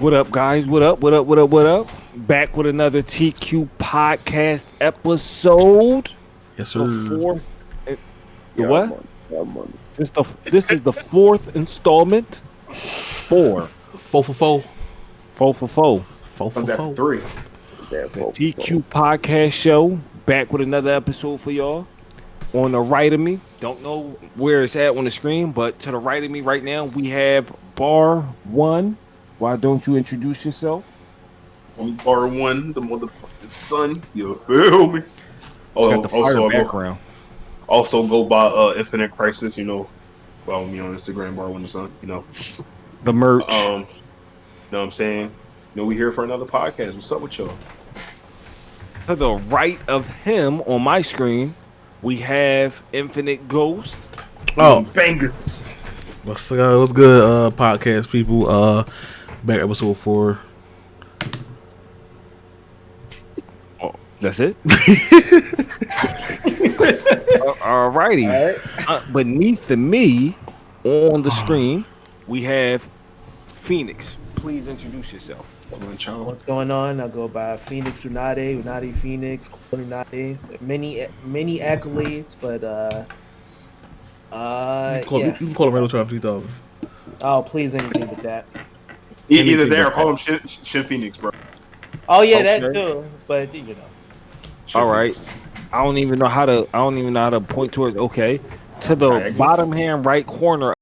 What up, guys? What up? What up? What up? What up? Back with another TQ podcast episode. Yes, The sir. fourth. The Yeah, what? man. Yeah, man. This is the fourth installment. Four. Four for four. Four for four. Four for Comes after four. three. Yeah, The folks, TQ podcast show. Back with another episode for y'all. On the right of me, don't know where it's at on the screen, but to the right of me right now, we have Bar One. Why don't you introduce yourself? On bar one, the motherfucking sun. You feel me? Oh, Got the fire also, background. also go by Infinite Crisis. Follow me on Instagram, bar one the sun. The merch. Know what I'm saying? We here for another podcast. What's up with y'all? To the right of him on my screen, we have Infinite Ghost. Oh, Bangers. what's good, podcast people? Back episode 4. Oh, that's it. Alrighty. All right. Beneath the me on the screen, we have Phoenix. Please introduce yourself. What's going on? I'll go by Phoenix Unade Phoenix, Quan Unade. Many accolades, but You can call him Randall Trump 3000. Oh, please anything but that. Either Anything there or but call him Shin Phoenix, bro. Oh yeah, that Okay. too. But you know, Shin All right. Phoenix. I don't even know how to point towards. Okay, to the Alright. bottom hand right corner of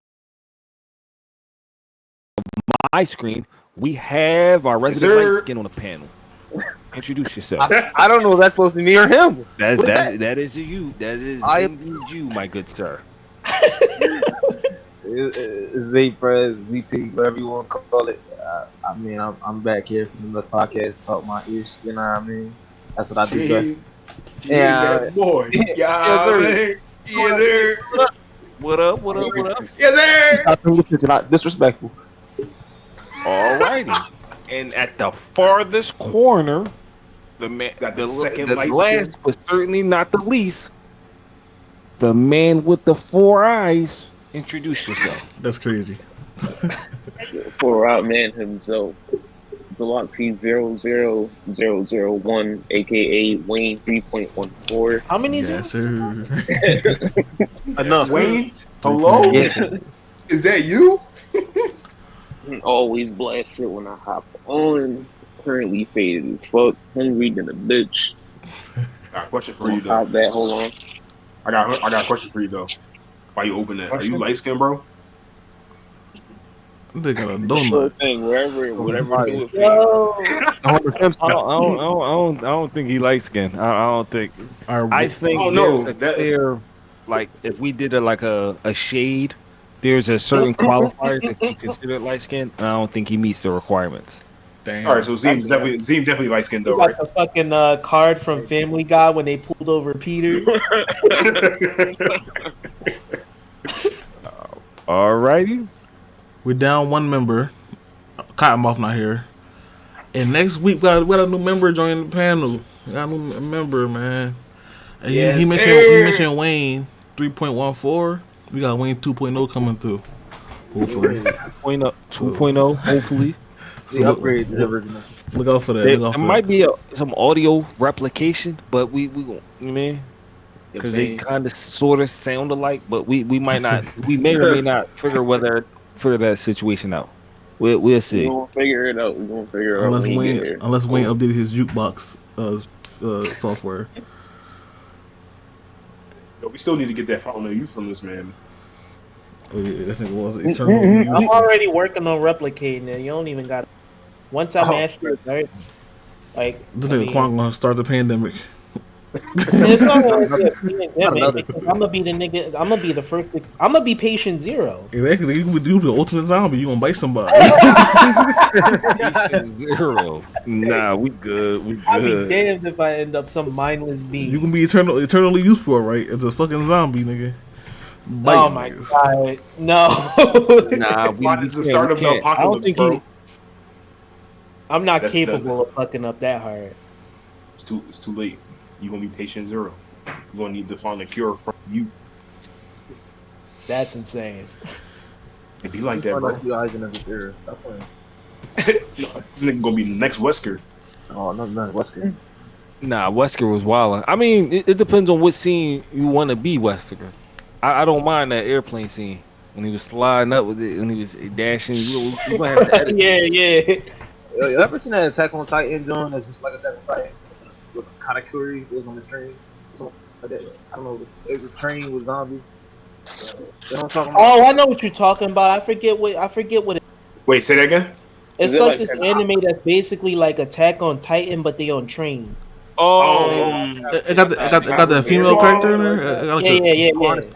my screen, we have our resident Sir. light skin on the panel. Introduce yourself. I don't know if that's supposed to be me or him. That is you. That is I- indeed you, my good sir. ZP, whatever you want to call it. I mean, I'm back here from the podcast, talk my ish. You know what I mean? That's what I do best. Yeah. Yeah, boy. Yeah, Yes, sir. man. Yes, sir. What up? What up? What up? Yes, sir. Stop doing this, you're not disrespectful. Alrighty. And at the farthest corner, the man, Got the second the light last skin. but certainly not the least, the man with the 4 eyes. Introduce yourself. That's crazy. For our man himself, Zaloxy 00001, aka Wayne 3.14. how many? Yes, sir. Enough. Wayne, hello? Yeah. Is that you? Always blast it when I hop on. Currently faded as fuck. Hungry than a bitch. I got a question for you, though. Top that, hold on. I got a question for you, though. Why you open that? Are you light skinned, bro? They got a Sure donut. thing, whatever do it for you. Yo, I don't think he likes skin. I don't think. I think Oh, no, there's a that- clear, like if we did a shade, there's a certain qualifier that he considered light skin. I don't think he meets the requirements. Damn. All right, so Zeem definitely light skinned, you though, got right? the fucking card from Family Guy when they pulled over Peter. Alrighty. We're down one member. Cottonmouth not here. And next week we got a new member joining the panel. We got a new member, man. And Yes, he sir. mentioned Wayne 3.14. We got Wayne 2.0 coming through. Hopefully. 2.0, hopefully. The upgrade is original. Look out for that. There Look out for might that. be some audio replication, but we man, You because know they what kind of sort of sound alike, but we might not. We may or may not figure that situation out. We'll We're see. gonna figure it out. We're gonna figure it out Unless when you get Wayne, here. updated his jukebox software. Yo, we still need to get that follow you from this man. Oh, yeah, that nigga was eternal. I'm already working on replicating it. You don't even got. Once I master it, starts like. This nigga Kwan gonna start the pandemic. It's not gonna be a pandemic another because I'm gonna be the nigga. I'm gonna be the first. I'm gonna be patient zero. Exactly. You be the ultimate zombie. You gonna bite somebody. Zero. Nah, we good. We I'd be good. damned if I end up some mindless being. You can be eternally useful, right? As a fucking zombie, nigga. Oh Biting my niggas. god, no! Nah, Why does the start of the can't. I don't apocalypse, think bro? I'm not That's capable of fucking up that hard. It's too late. You're gonna be patient zero. You're gonna need to find a cure from you. That's insane. It be like that, bro. You eyes in this era. Stop playing. This nigga gonna be the next Wesker. Oh, no, Wesker. Nah, Wesker was wilder. I mean, it depends on what scene you want to be Wesker. I don't mind that airplane scene when he was sliding up with it, when he was dashing. You gonna have to edit. Yeah. You ever seen that Attack on Titan joint? That's just like Attack on Titan. It's with Katakuri. It was on the train. Something like that. I don't know. It was a train with zombies. You know what I'm talking about? Oh, I know what you're talking about. I forget what it. Wait, say that again. It's Is it like like this an anime that's basically like Attack on Titan, but they on train. It got the female character in there. It got like Yeah. Kwan is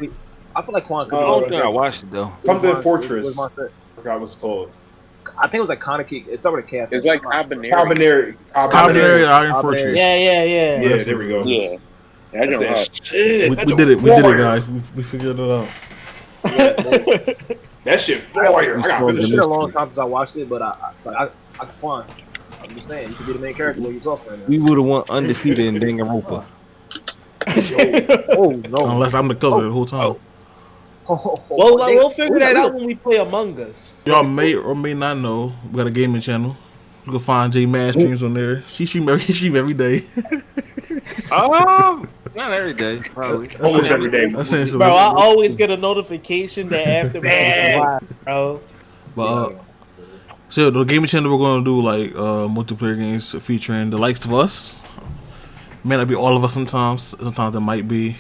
I feel like Kwan could I be don't better think I character. watched it though. Something Was Fortress. my I set. forgot what's called. I think it was like Kaneki. It started with a K. I think. It's like I'm not sure. Habanero. Cabaneri Iron Cabaneri. Fortress. Yeah. Yeah, there we go. Yeah. That's That that joint shit. We That did joint it. We did it, fire. guys. We figured it out. That shit fire. I gotta finish It's it. been a long time since I watched it, but I Kwan. I'm just saying, you could be the main character when you talk right now. We would have won undefeated in Danganronpa. Oh no! Unless I'm the color the whole time. We'll figure that out when we play Among Us. Y'all may or may not know we got a gaming channel. You can find J Mad streams on there. She stream every day. Not every day, probably. Almost every day. Essentially. Bro, I always get a notification that after live, bro. But so the gaming channel we're gonna do like multiplayer games featuring the likes of us. May not be all of us sometimes. Sometimes it might be.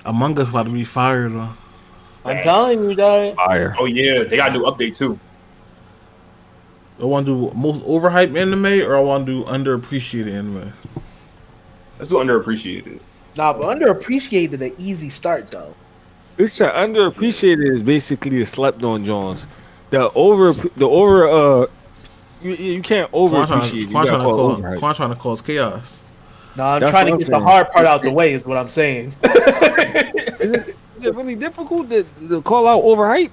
Among Us about to be fired though. I'm telling you, guys. Fire. Oh yeah, they got a new update too. I want to do most overhyped anime or I want to do underappreciated anime. Let's do underappreciated. Nah, but underappreciated an easy start though. It's underappreciated is basically the slept on Jones. The over you can't overappreciate. You gotta call it overhyped. Quan trying to cause chaos. No, I'm That's trying to what get I'm the saying. hard part out the way. Is what I'm saying. Is it really difficult to call out overhyped?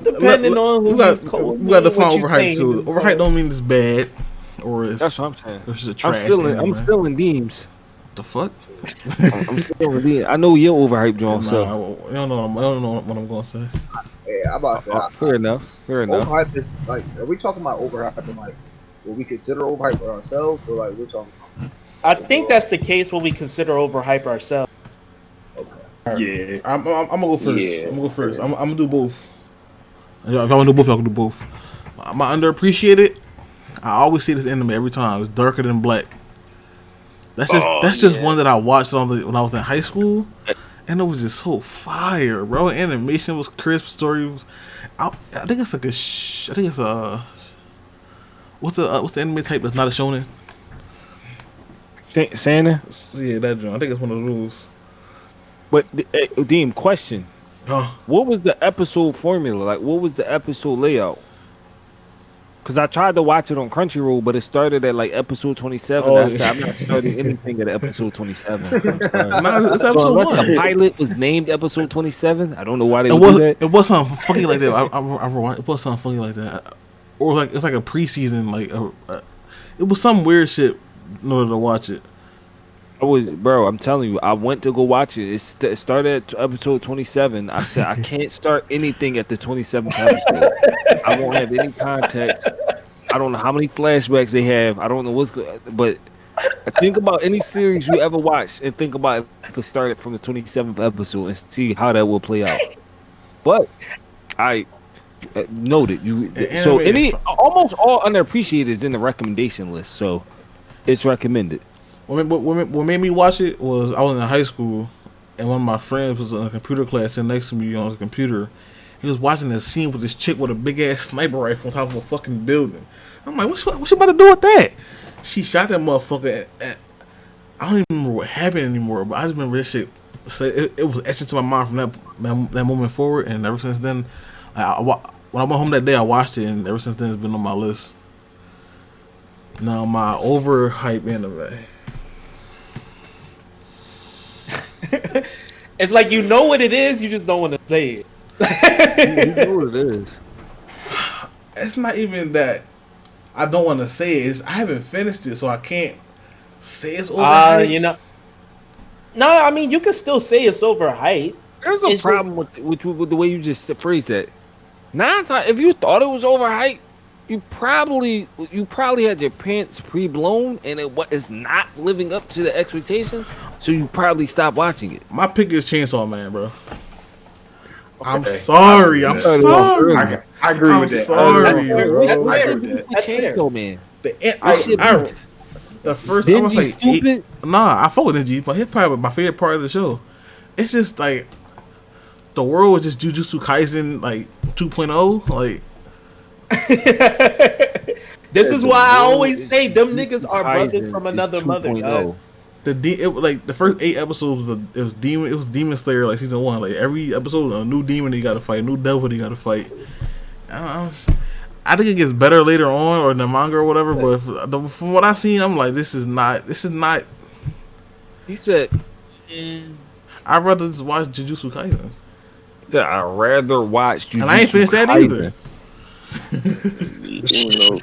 Depending on who we got to what define you overhyped saying. too. Overhyped don't mean it's bad or it's That's what I'm saying. or it's a I'm trash. I'm still in Deems. What the fuck? I'm still in Deems. I know you're overhyped, John. So I don't know what I'm gonna say. Yeah, I'm about to say. fair enough. Fair enough. Overhype is like, are we talking about overhype and like what we consider overhype for ourselves, or like we're talking? I think that's the case when we consider overhype ourselves. Yeah. I'm gonna go first. Yeah. I'm gonna go first. I'm gonna do both. If y'all wanna do both, y'all can do both. My underappreciated. I always see this anime every time. It's Darker Than Black. That's just one that I watched when I was in high school, and it was just so fire, bro. Animation was crisp, story was. I think it's like I think it's a. What's the anime type that's not a shonen? Santa. Yeah, that joint. I think it's one of those. But Deem, question: Oh, what was the episode formula? Like, what was the episode layout? Because I tried to watch it on Crunchyroll, but it started at like episode 27. Oh, I said I'm not starting anything at episode 27. I'm sorry. nah, it's So episode unless one. the pilot was named episode 27, I don't know why they It would do was that. it was something funny like that. It was something funny like that, or like it's like a preseason it was some weird shit in order to watch it. Bro, I'm telling you, I went to go watch it. It started at episode 27. I said I can't start anything at the 27th episode. I won't have any context. I don't know how many flashbacks they have. I don't know what's good, but think about any series you ever watched and think about if it started from the 27th episode and see how that will play out. But I noted you. So anime is almost all underappreciated is in the recommendation list. So it's recommended. What made me watch it was I was in high school and one of my friends was in a computer class sitting next to me on his computer. He was watching this scene with this chick with a big ass sniper rifle on top of a fucking building. I'm like, what's she about to do with that? She shot that motherfucker at I don't even remember what happened anymore, but I just remember this shit. So it was etched into my mind from that moment forward, and ever since then, when I went home that day, I watched it, and ever since then, it's been on my list. Now, my overhyped anime. It's like you know what it is, you just don't want to say it. You know what it is. It's not even that I don't want to say it. It's, I haven't finished it, so I can't say it's overhyped. You know. No, I mean you can still say it's overhyped. There's a problem with the way you just phrase that. 9 times, if you thought it was overhyped, you probably had your pants pre-blown and is not living up to the expectations, so you probably stop watching it. My pick is Chainsaw Man, bro. I'm Okay. sorry. I'm You started off sorry. early. I agree I'm with that. sorry, What's bro. I agree your with beef that. with That's fair. Chainsaw Man? What's your I, beef? the first, I was Dingy, like, eight, stupid. nah, I fuck with Ninja, but he's probably my favorite part of the show. It's just like the world was just Jujutsu Kaisen like 2.0. Like This is The why I world always is say them Jujutsu niggas are brothers Kaisen from is another mother. God. 2.0. like the first 8 episodes it was Demon Slayer like season 1. Like every episode a new demon you got to fight, a new devil you got to fight. I think it gets better later on or in the manga or whatever. But from what I seen, I'm like, this is not. He said, I'd rather just watch Jujutsu Kaisen, I'd rather watch Jujutsu and I ain't finished that Kaisen. either. You know,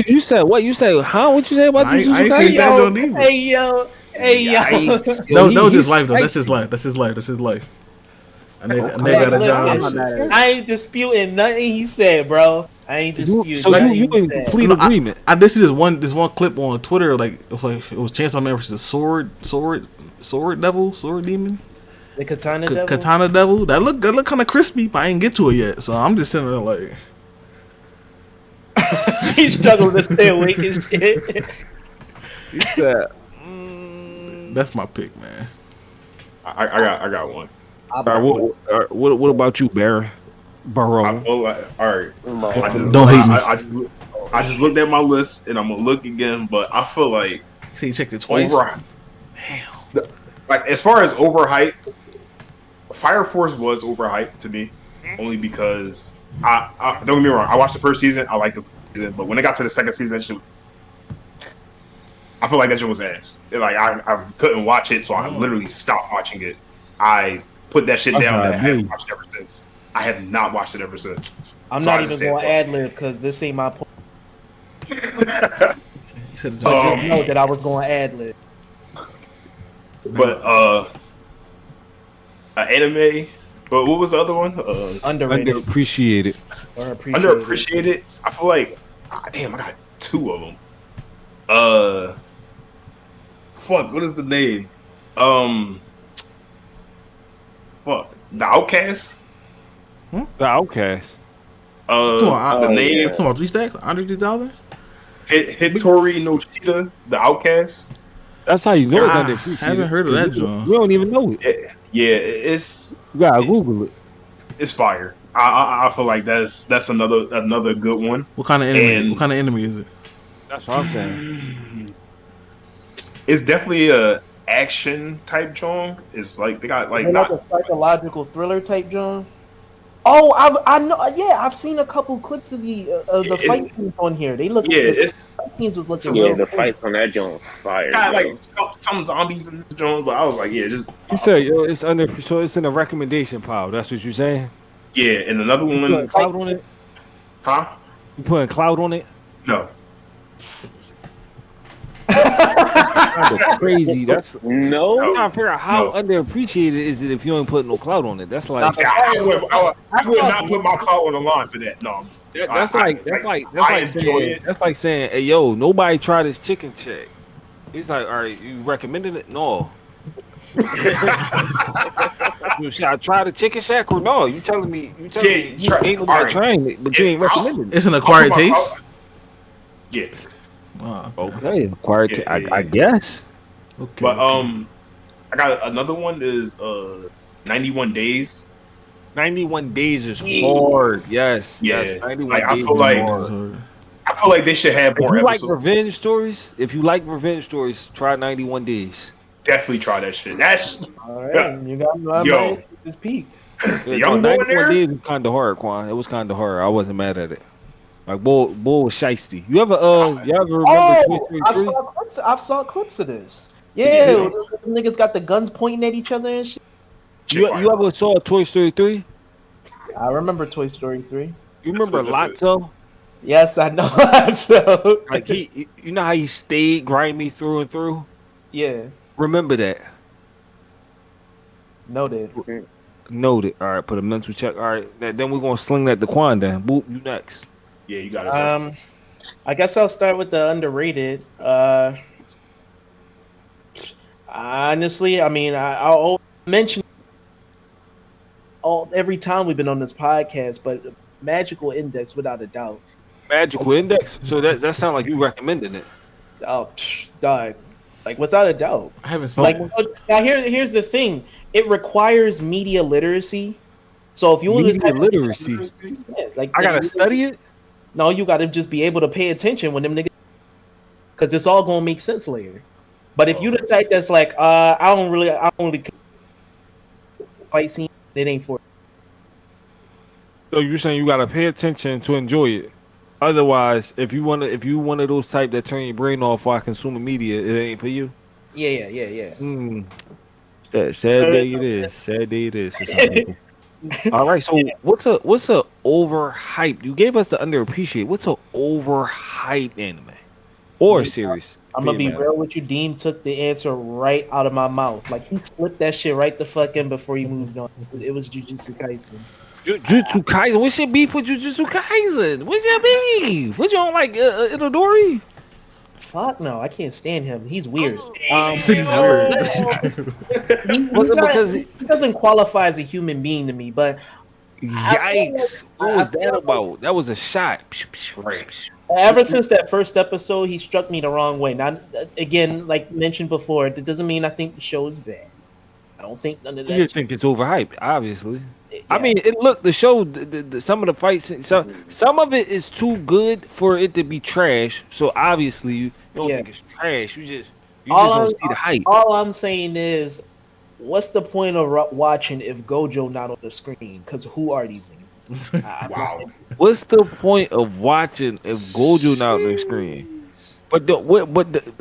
You said what? You say how? What you say about I Jujutsu ain't Hey finished Kaisen? that yo, joint either. hey yo. Yikes. Yo, No, no, he's just life though. That's his spicy. life. That's his life. That's his life. And they Okay. got a Listen, job. I'm And not shit. mad at it. I ain't disputing nothing he said, bro. I ain't disputing So nothing you he in said. complete No, agreement. I did see this one clip on Twitter like it was Chainsaw Man versus sword devil, sword demon, The Katana Devil. katana devil. That look kind of crispy, but I ain't get to it yet. So I'm just sitting there like, He's struggling to stay awake and shit. He said, that's my pick, man. I got one. I'll all right, bust it. what about you, I Baron? feel like all right. Don't hate me. I just looked at my list and I'm gonna look again, but I feel like See, you checked it twice. over like as far as overhyped, Fire Force was overhyped to me only because I don't get me wrong. I watched the first season. I liked the first season, but when it got to the second season, I feel like that shit was ass. I couldn't watch it, so I literally stopped watching it. I put that shit That's down how and I I haven't do. watched it ever since. I have not watched it ever since. I'm So not I even just said, going fuck. ad lib because this ain't my point. You said But Um, just know that I was going ad lib. But an anime. But what was the other one? Underrated Underappreciated. or appreciated. Underappreciated. I feel like, damn, I got two of them. Fuck, what is the name? Fuck, the Outcast. The Outcast. The name Come on, 3 stacks, under 3,000. Hitori no Shida, the Outcast. That's how you know it's I underappreciated. haven't heard of that, John. We don't even know it. Yeah, it's You gotta Google it. fire. I feel like that's another good one. What kind of enemy? And- What kind of enemy is it? That's what I'm saying. It's definitely a action type genre. It's like they got like Is it like not a psychological thriller type, John? Oh, I know. Yeah, I've seen a couple clips of the It- fight scenes on here. They look. yeah. The It's fight scenes was looking. yeah, real the good. fight on that joint fire. got bro. like some zombies in the genre, but I was like, yeah, just You said yo, it's under, so it's in a recommendation pile. That's what you're saying. yeah. And another You putting one, cloud on it. huh? You putting cloud on it. No, Kind of crazy. That's I'm No, trying to figure out how No. underappreciated is it if you ain't putting no cloud on it. That's like See, I would not put my clout on the line for that. No, that's I like enjoy saying it. that's like saying, hey yo, nobody try this chicken check. He's like, all right, you recommended it? No. Should I try the chicken shack or no? You telling me you try- ain't nobody alright. trying it, but you Yeah, ain't recommending it. It's an acquired I'll put my taste. clout- Yeah, Okay, acquired. Yeah, I guess. Okay. but I got another one is 91 Days. 91 days is hard. Yes. Yeah. Yes. 91 Like, I days feel is like- hard. I feel like they should have If more you like episodes. revenge stories, try 91 days. Definitely try that shit. That's All right, you got my Yo. man. This is peak. Yeah, Young boy in 91 there? days was kind of hard, Kwan. It was kind of hard. I wasn't mad at it. Like bull was shiesty. You ever remember Toy Story 3? I saw clips of this. Yeah, Yeah. the niggas got the guns pointing at each other and shit. You ever saw Toy Story 3? I remember Toy Story 3. You That's remember what this is. Lotso? Yes, I know. So, Like you know how he stayed grimy through and through? yeah, Remember that. noted. Noted. All right, put a mental check. All right, then we're gonna sling that to Quan. Then, boop, you next. Yeah, you got it, bro. I guess I'll start with the underrated. Honestly, I mean, I'll mention every time we've been on this podcast, but Magical Index, without a doubt. Magical Index. So that sounds like you recommending it. Oh, dog. Like without a doubt. I haven't seen So Like it. now, here's the thing. It requires media literacy. So if you want to media type, literacy. yeah, like I gotta study it. no, you got to just be able to pay attention when them niggas, because it's all gonna make sense later. But if you the type that's like, I don't really fight scene, it ain't for. So you're saying you gotta pay attention to enjoy it. Otherwise, if you one of those type that turn your brain off while consuming media, it ain't for you. Yeah. Hmm. Sad day it is. Sad day it is for some people. All right. So what's a overhyped? You gave us the underappreciated. What's a overhyped anime or series? I'm for gonna that be matter? real with you. Deem took the answer right out of my mouth. Like he slipped that shit right the fuck in before he moved on. It was Jujutsu Kaisen. Jujutsu Kaisen. What's your beef with Jujutsu Kaisen? What's your beef? What you don't like Itadori? Fuck no, I can't stand him. He's weird. You said he's weird. Was it because He doesn't qualify as a human being to me, but yikes? What was that about? That was a shot. ever since that first episode, he struck me the wrong way. Now, again, like mentioned before, that doesn't mean I think the show is bad. I don't think none of You that. just think it's overhyped, obviously. I Yeah. mean, the show, some of the fights, some of it is too good for it to be trash. So obviously, you don't think it's trash. You just don't see the hype. All I'm saying is, what's the point of watching if Gojo not on the screen? Because who are these niggas? Wow. What's the point of watching if Gojo not on the screen? But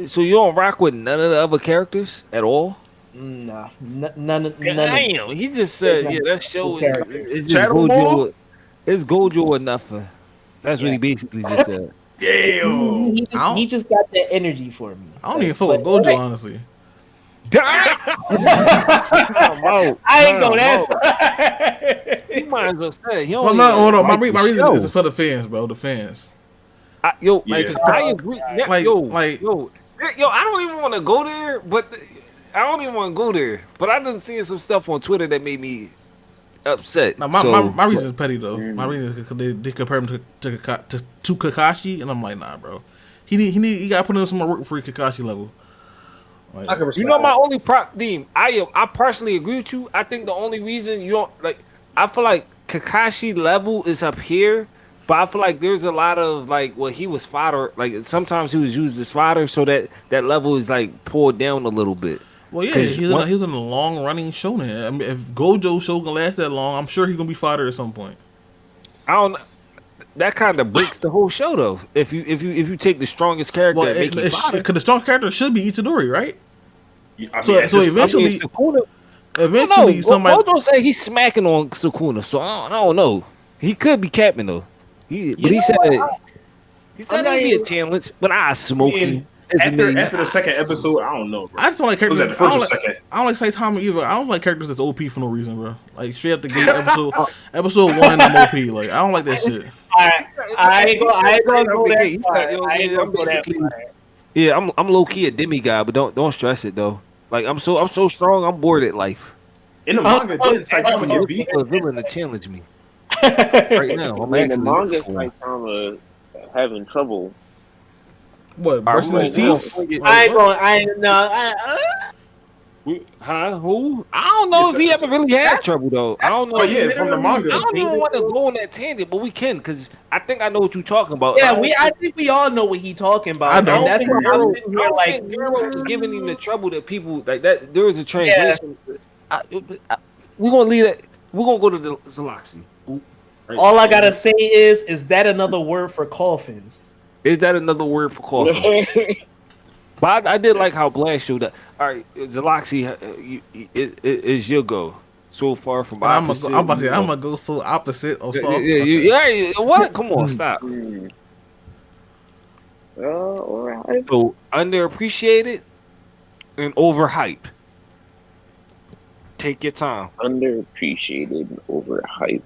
so you don't rock with none of the other characters at all? Nah, none of Damn, he just said, yeah, that show is it's just Shadow Ball? Gojo. It's Gojo or nothing. That's what he basically just said. Damn. he just got that energy for me. I don't even fuck with Gojo, honestly. I ain't go that far. You might as well say it. He Well, don't no, even hold on. My like the reason show. is for the fans, bro. The fans. Yo, Yeah. I agree. Like- yo, like- yo, I don't even want to go there, but I don't even want to go there. But I done seen some stuff on Twitter that made me upset. Now, So, my reason is petty though. My reason is because they compare him to Kakashi, and I'm like, nah, bro. He got to put in some more work before he Kakashi level. Like, I can respect you know, my that. only Deem, I personally agree with you. I think the only reason you don't like, I feel like Kakashi level is up here, but I feel like there's a lot of like, well, he was fodder. Like sometimes he was used as fodder, so that level is like pulled down a little bit. well, yeah, 'Cause he's in a long running shonen. I mean, if Gojo show can last that long, I'm sure he's gonna be fodder at some point. I don't. That kind of breaks the whole show though. If you take the strongest character Well, and make him fodder. because the strong character should be Itadori, right? Yeah, I mean, So at this- eventually, Sukuna, eventually somebody. Gojo say he's smacking on Sukuna, so I don't know. He could be capping though. He said I'm not he'd be a even- challenge, but I smoke him. As a after nigga. the second episode, I don't know, bro. I just don't like Was characters. that the first or I don't second? like Saitama either. I don't like characters that's OP for no reason, bro. Like straight up the gate episode 1, I'm OP. Like I don't like that shit. I ain't gonna go that He's far. like, yo, I ain't yeah, gonna I'm go that basically- far. Yeah, I'm low key a demigod, but don't stress it though. Like I'm so strong, I'm bored at life. In the manga, didn't Saitama I'm get looking beat? for a villain to challenge me right now. I'm In the actually manga, looking for him. Saitama having trouble. What? Brushing his teeth? I ain't no. Who? I don't know if he ever really had trouble though. I don't know. Oh yeah, from the manga. I don't even want to go on that tangent, but we can because I think I know what you're talking about. Yeah, I think we all know what he talking about. I don't And that's think what Gero- I'm sitting here I don't like. think Gero was giving him the trouble that people like that. There is a translation. We're gonna leave that. We're gonna go to the Zalaxi. All I gotta say is that another word for coffin? Is that another word for coffin? But I did like how Blast showed up. All right, Zalaxi, is your go so far from I'm opposite. about to say I'm gonna go so opposite or so. Yeah, what? Come on, stop. Alright. So underappreciated and overhyped. Take your time. Underappreciated and overhyped.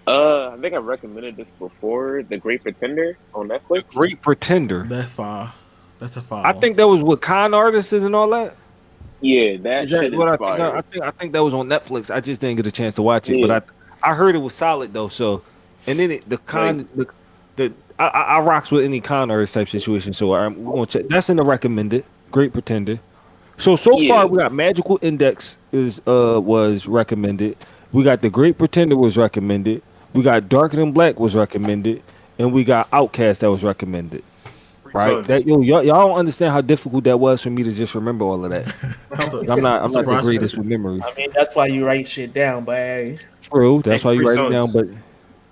I think I recommended this before. The Great Pretender on Netflix. Great Pretender. That's fire. That's a fire. I think that was with con artists and all that. Yeah, that Is that shit what is I think? fire. I think that was on Netflix. I just didn't get a chance to watch it, Yeah. but I heard it was solid though. So, and then I rocks with any con artist type situation. So we're gonna check. That's in the recommended. Great Pretender. So Yeah. far we got Magical Index was recommended. We got The Great Pretender was recommended. We got Darker Than Black was recommended, and we got Outcast that was recommended. Right? Sons. That y'all don't understand how difficult that was for me to just remember all of that. I'm not the surprised. greatest with memories. I mean, that's why you wite shit down, but hey. True, that's why you Three write it down. Sons.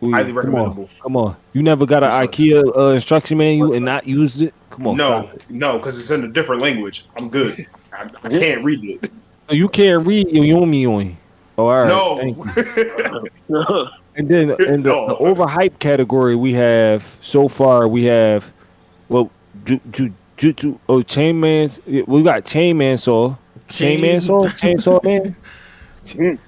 But Highly come recommendable. on. You never got an Three Sons. IKEA instruction manual and not used it? Come on, No, stop it. no, because it's in a different language. I'm good. I can't read it. You can't read Yomi. Oh, all right. Thank you. No. And then in the overhyped category, we have Jutsu. Oh, Chain Man's. We got Chain Man Saw. Chainsaw Man. We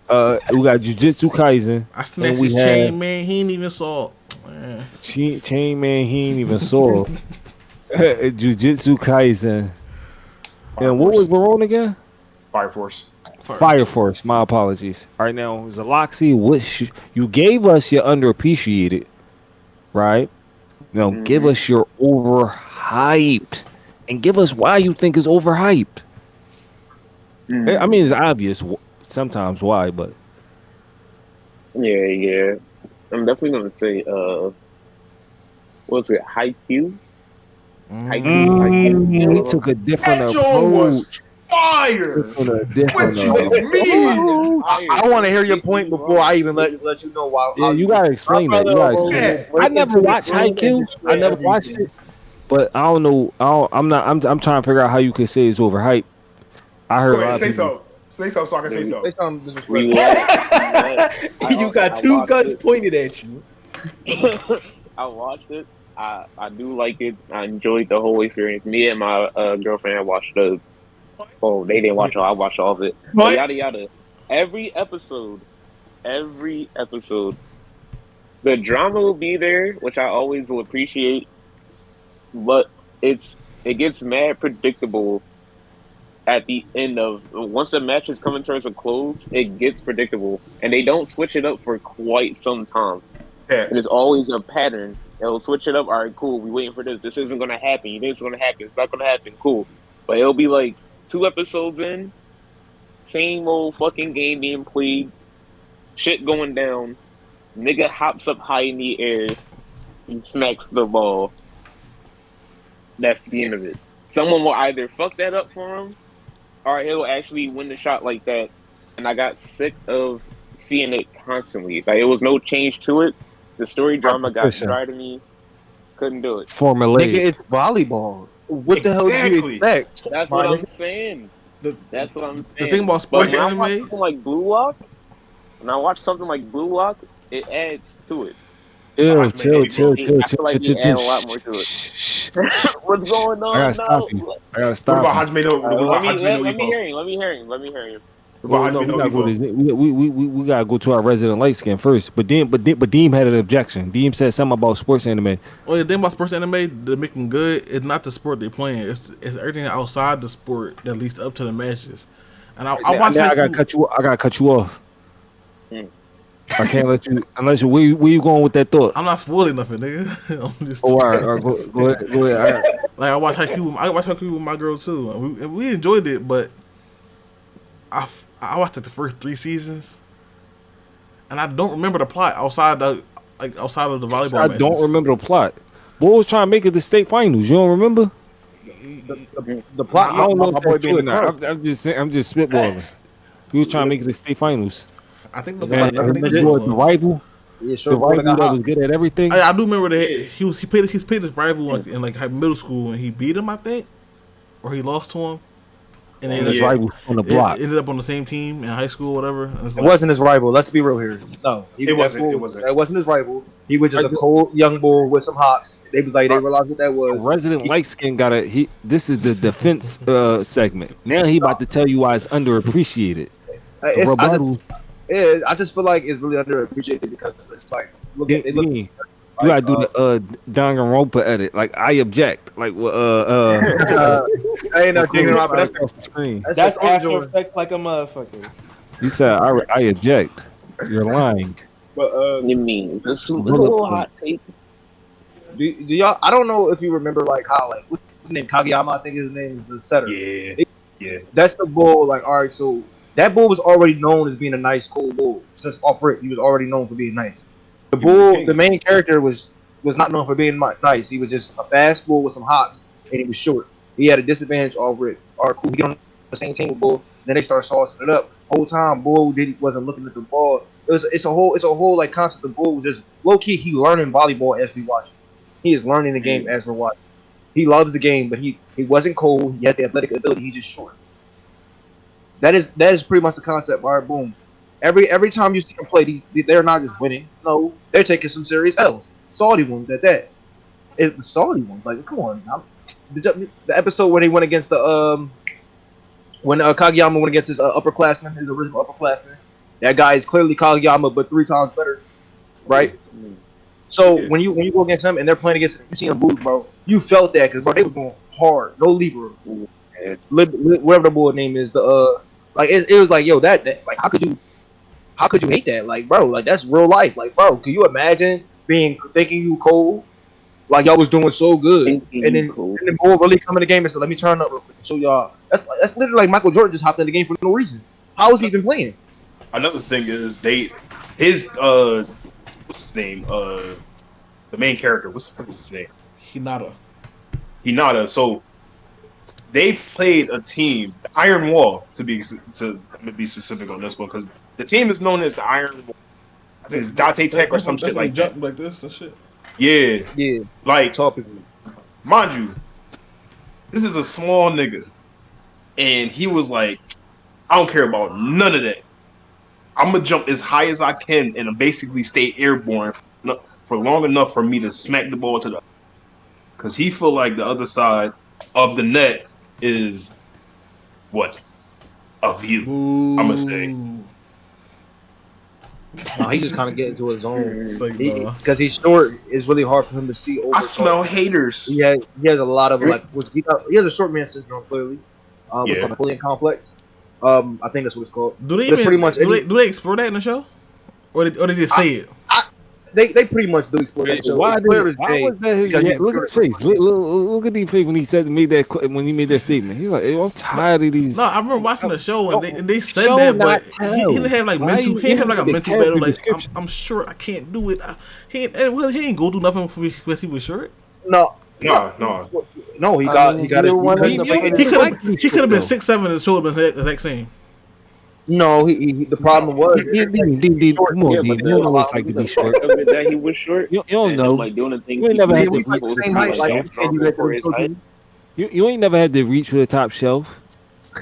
got Jujutsu Kaisen. I snatched his chain, man. He ain't even saw. Man. Chain Man. He ain't even saw. Jujutsu Kaisen. And what was Barone again? Fire Force. Fire Force. My apologies. All right, now Zaloxy, you gave us your underappreciated, right? Now give us your overhyped, and give us why you think it's overhyped. I mean, it's obvious sometimes why, but Yeah. I'm definitely gonna say what was it? Haikyuu? we took a different That Joe was approach. fire. Took a different What you mean? I want to hear your point before I even let you know why. Yeah, you gotta explain that. You gotta explain that. I never watched Haikyuu. I never watched it, but I don't know. I'm trying to figure out how you could say it's overhyped. I heard. Go ahead, say so. Say so I can say so. Say something We disrespectful. You got two guns pointed at you. I watched it. I do like it. I enjoyed the whole experience. Me and my girlfriend watched they didn't watch all. I watched all of it. But yada yada. Every episode, the drama will be there, which I always will appreciate. But it gets mad predictable at the end of once the match is coming towards a close. It gets predictable, and they don't switch it up for quite some time. Yeah. And it's always a pattern. They'll switch it up. All right, cool. We waiting for this. This isn't gonna happen. You think it's gonna happen? It's not gonna happen. Cool. But it'll be like 2 episodes in, same old fucking game being played, shit going down. Nigga hops up high in the air and smacks the ball. That's the end of it. Someone will either fuck that up for him, or he'll actually win the shot like that. And I got sick of seeing it constantly. Like, it was no change to it. The story drama got dry to me. Couldn't do it. Formulaic. Nigga, it's volleyball. What the hell do you expect? That's what I'm saying. That's what I'm saying. The thing about sports when anime, I watch something like Blue Lock, it adds to it. Chill. I feel like you add a lot more to it. What's going on? I gotta stop you. What about Hajime no Let me hear him. Well, no, we gotta go to our resident light skin first. But Deem had an objection. Deem said something about sports anime. well, the thing about sports anime that make them good is not the sport they're playing. It's everything outside the sport that leads up to the matches. And I watch. I gotta cut you off. I can't let you unless where you going with that thought? I'm not spoiling nothing, nigga. I'm just. Oh, all right, go ahead. All right. Like I watch Haikyuu with my girl too. And we enjoyed it, but I watched like the first 3 seasons, and I don't remember the plot outside of the volleyball. I don't remember the plot. What was trying to make it the state finals? You don't remember? The plot. I don't know my if boy that's being true or the not. I'm just spitballing. He was trying to make it the state finals. I think The the rival, Yeah, sure. the rival that was good at everything. I do remember that he played his rival in middle school, and he beat him, I think, or he lost to him. And then his rival on the block. ended up on the same team in high school, or whatever. And it's It like, wasn't his rival. Let's be real here. No, It wasn't. That wasn't his rival. He was just a cold young bull with some hops. They realized what that was. Resident light skin got a. This is the defense segment. Now he about to tell you why it's underappreciated. Yeah, I just feel like it's really underappreciated because it's like they look You like gotta do the Danganronpa edit. Like I object. Like I ain't no digging around, but slide across the screen. That's the After joint. Effects like a motherfucker. You said I object. You're lying. But You mean it's a Bullet little points. hot take. do y'all? I don't know if you remember like how like what's his name, Kageyama. I think his name is the setter. Yeah. That's the bull. Like, all right, so that bull was already known as being a nice, cool bull. Just off rip, he was already known for being nice. The bull, the main character, was not known for being nice. He was just a fast bull with some hops, and he was short. He had a disadvantage off rip. All right, cool. He on the same team with bull. Then they start saucing it up. Whole time, bull wasn't looking at the ball. It's a whole like concept. The bull was just low key. He learning volleyball as we watch. He is learning the game as we're watching. He loves the game, but he wasn't cold. He had the athletic ability. He's just short. That is pretty much the concept. All right, boom. Every time you see them play, they're not just winning. No, they're taking some serious L's. Saudi ones at that. It's the Saudi ones. Like, come on. The episode where they went against the when Kageyama went against his upperclassman, his original upperclassman. That guy is clearly Kageyama, but 3 times better, right? So when you go against him and they're playing against him, you see him lose, bro. You felt that because bro, they was going hard, no lever, whatever the boy name is. Like it was like, yo, that like how could you hate that? Like, bro, like that's real life. Like, bro, can you imagine thinking you cold? Like y'all was doing so good, and then boy really come in the game and said, "Let me turn up real quick and show y'all." That's literally like Michael Jordan just hopped in the game for no reason. How was he even playing? Another thing is what's his name? The main character. What's his name? Hinata. So they played a team, the Iron Wall, to be specific on this one, because the team is known as the Iron Wall. I think it's Date Tech or some shit like that. Like this and shit. Yeah. Like, mind you, this is a small nigga, and he was like, I don't care about none of that. I'm gonna jump as high as I can and basically stay airborne for long enough for me to smack the ball to the, because he feel like the other side of the net is what a view. I'm gonna say. No, he just kind of get into his own Like, because he's short. It's really hard for him to see over. I smell haters. He has a lot of like he has a short man syndrome clearly. What's called Napoleon complex. I think that's what it's called. Do they explore that in the show, or they just say it? They pretty much do explore that show. Why was that his look at his face. Look at his face when he he made that statement. He's like, I'm tired of these. No, I remember watching the show and they said that, but he didn't have like mental. He didn't have like a mental battle. Like I'm short, I can't do it. He ain't go do nothing because he was short. No. He got it. He could have been 6'7" and the show would have been the exact same. No, the problem was. Deem, come on, Deem. You don't know what it's like to be short. That he was short. You don't know. Like doing the things. You ain't never had to reach the same height. You ain't never had to reach for the top shelf.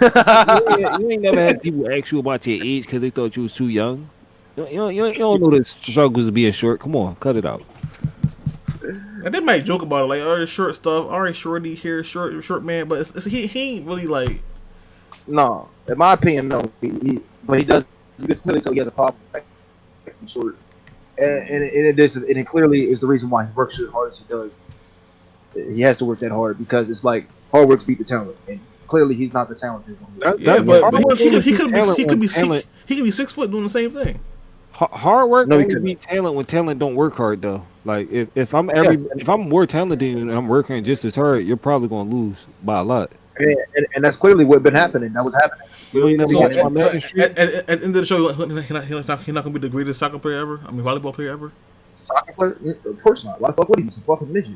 You ain't never had people ask you about your age because they thought you was too young. You don't know the struggles of being short. Come on, cut it out. And they might joke about it, like, all right, short stuff, all right, shorty here, short man, but he ain't really like. No, in my opinion, no. But he does. You can clearly tell he has a problem. Short, and it clearly is the reason why he works as hard as he does. He has to work that hard because it's like hard work beat the talent, and clearly he's not the talent. He could be 6 foot doing the same thing. Hard work only beat talent when talent don't work hard though. Like if I'm more talented and I'm working just as hard, you're probably gonna lose by a lot. And that's clearly what been happening. That was happening. At the end of the show, he's not gonna be the greatest soccer player ever. I mean, volleyball player ever. Soccer player? Of course not. Why the fuck would he? He's a fucking midget.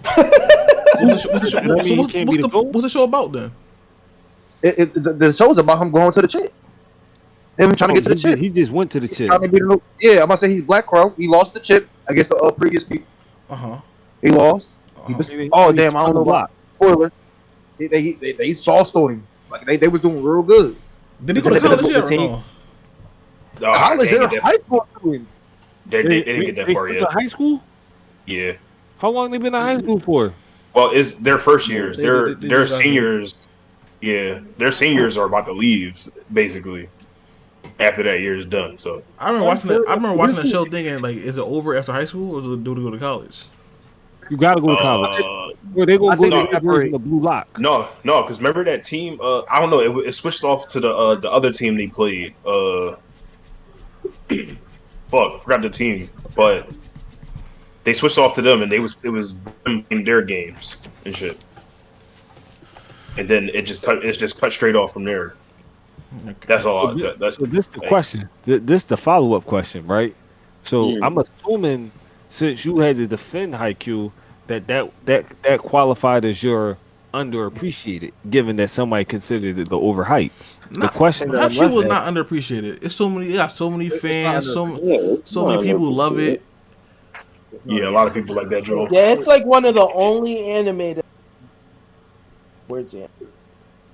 What's the show about then? The show's about him going to the chick. Him trying to get to the chip. He just went to the chip. I'm gonna say he's Black Crow. He lost the chip against the previous people. He lost. Damn! I don't know why. Spoiler. They saw him. Like they was doing real good. Did he go to college yet? No? College? They're high school students. They didn't get that far yet. High school? Yeah. How long they been in high school for? Well, it's their first years. Their seniors. Yeah, their seniors are about to leave basically. after that year is done. So I remember watching it. I remember watching that show thinking like, is it over after high school or do they go to college? You gotta go to college. Where they gonna I go think to they the version separate. of Blue Lock? no, because remember that team? I don't know. It switched off to the other team they played. Forgot the team, but they switched off to them, and it was them in their games and shit. And then it just cut straight off from there. Okay. That's all. So this the question. This the follow up question, right? So I'm assuming since you had to defend Haikyuu, that qualified as your underappreciated, given that somebody considered it the overhyped. The question that I'm Haikyuu left was at- not underappreciated. It's so many. It got so many fans. it's So many not people love it. Yeah, a lot of people like that, Joel. Yeah, it's like one of the only animated words in.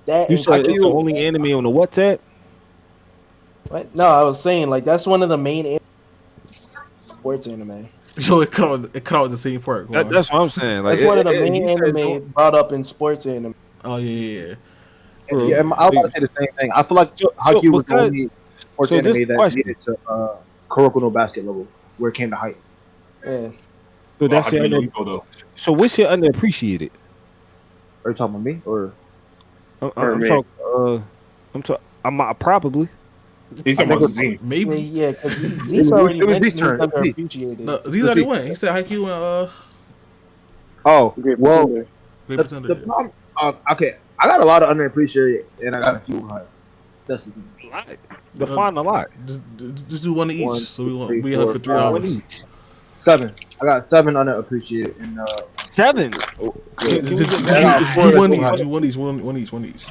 That You and said it's the Haikyuu- only anime on the WhatsApp. What? No, I was saying like that's one of the main sports anime. Yo, it cut out the same part. Kwan. That's what I'm saying. Like That's one of the he main said anime brought up in sports anime. Oh yeah. Bro, Yeah, I was about to say the same thing. I feel like Haikyuu was the because- only sports so this anime that question- made it to Kuroko no Basket level, where it came to height. Yeah. So that's your Haikyuu under, Yuko, though. so what's your underappreciated? Are you talking about me or? I'm me. talking. I'm probably. He's talking about Zeem. Maybe. Yeah, because Z's already It was mentioned Z's turn. he's underappreciated. No, these already went. He said Haikyuu and Oh, Great well, Pretender. Great the Pretender. problem. Okay, I got a lot of underappreciated, and I got a few high. That's the thing. Define a lot. Just do one each. One, So we want three, we have four, for 3 five. hours. each. 7. I got 7 underappreciated, and 7. Just Yeah, do one yeah. each. Do one each.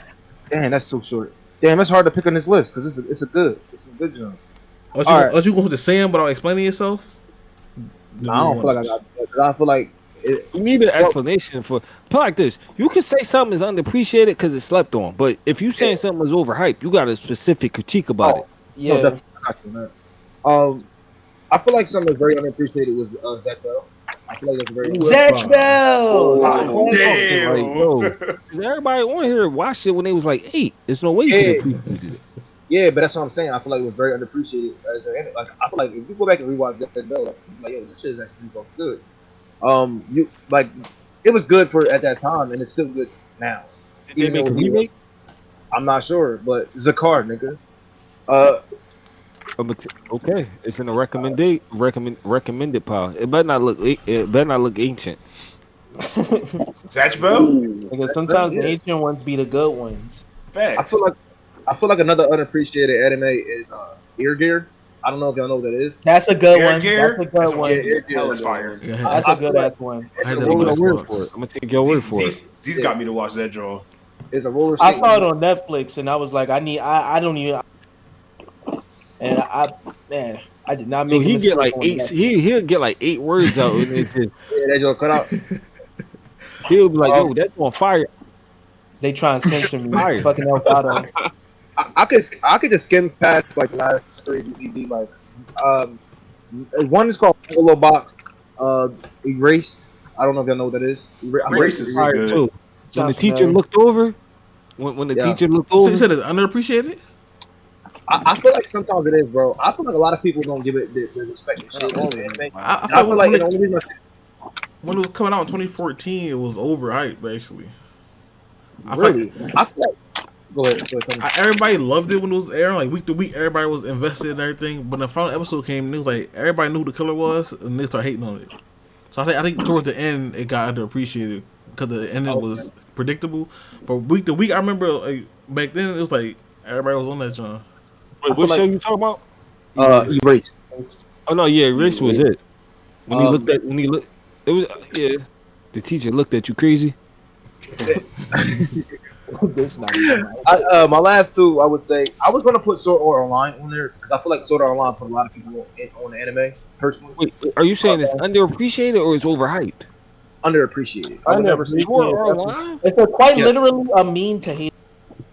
damn, that's so short. Damn, it's hard to pick on this list because it's a good job. Unless you go with the same without explaining yourself. I don't feel like I got. Cause I feel like it, You need an explanation for. Put it like this: you can say something is underappreciated because it's slept on, but if you saying something is overhyped, you got a specific critique about it. no, Yeah. definitely got you, man. I feel like something that's very underappreciated was Zephyr. I feel like that's very. Ooh, Bell! Oh, Damn. Like, yo, 'cause everybody on here watched it when they was like 8. There's no way you Yeah. could appreciate it. Yeah, but that's what I'm saying. I feel like it was very underappreciated as an anime. Like I feel like if you go back and rewatch Zephyr Bell, like yo, this shit is actually fucking good. You like it was good for at that time, and it's still good now. Did they make a Even though remake? I'm not sure, but Zakar, nigga. Okay, it's in the recommended pile. It better not look. It better not look ancient. Zatch Bell? Because sometimes Yeah. the ancient ones be the good ones. Facts. I feel like another unappreciated anime is Ear Gear. I don't know if y'all know what that is. That's a good Ear one. Gear? That's a good one. Yeah, Ear Gear. That's fire. Yeah, That's I a good feel ass one. It's I a had I'm that gonna roller, take your word Xbox. for it. I'm gonna take your word for it. Z's got me to watch that, Joel. it's a roller I skate. saw it on Netflix and I was like, I don't even. And I did not Yo, make. a he mistake get like on 8. that. He'll get like 8 words out, and it just, Yeah, that joke cut out. he'll be like, "Yo, that's on fire." They try and censor me. Fire. Fucking Elgato. I could just skim past like the last 3 DVD. Like, one is called Polo Box. Erased. I don't know if y'all know what that is. Erased is Fire good. too. When the Sounds teacher familiar. looked over, when the Yeah. teacher looked So you over, said it's underappreciated? I feel like sometimes it is, bro. I feel like a lot of people don't give it the respect and shit. I And I feel feel like like the only reason I say when it was coming out in 2014, it was overhyped actually. I feel really, I feel like. Go ahead. Tell me. Everybody loved it when it was airing, like week to week. Everybody was invested in everything. But the final episode came, and it was like everybody knew who the killer was, and they started hating on it. So I think towards the end it got underappreciated because the ending was predictable. But week to week, I remember like back then it was like everybody was on that John. Wait, what show you talking about? Erased. Oh no, yeah, Rich was it. When he Um, looked, it was yeah. The teacher looked at you crazy. This not even nice. My last 2, I would say I was gonna put Sword Art Online on there because I feel like Sword Art Online put a lot of people on the anime. Personally, Wait, are you saying it's underappreciated or it's overhyped? underappreciated. I would never say Underappreciated. Sword Art Online? It's quite Yes. literally a mean to hate.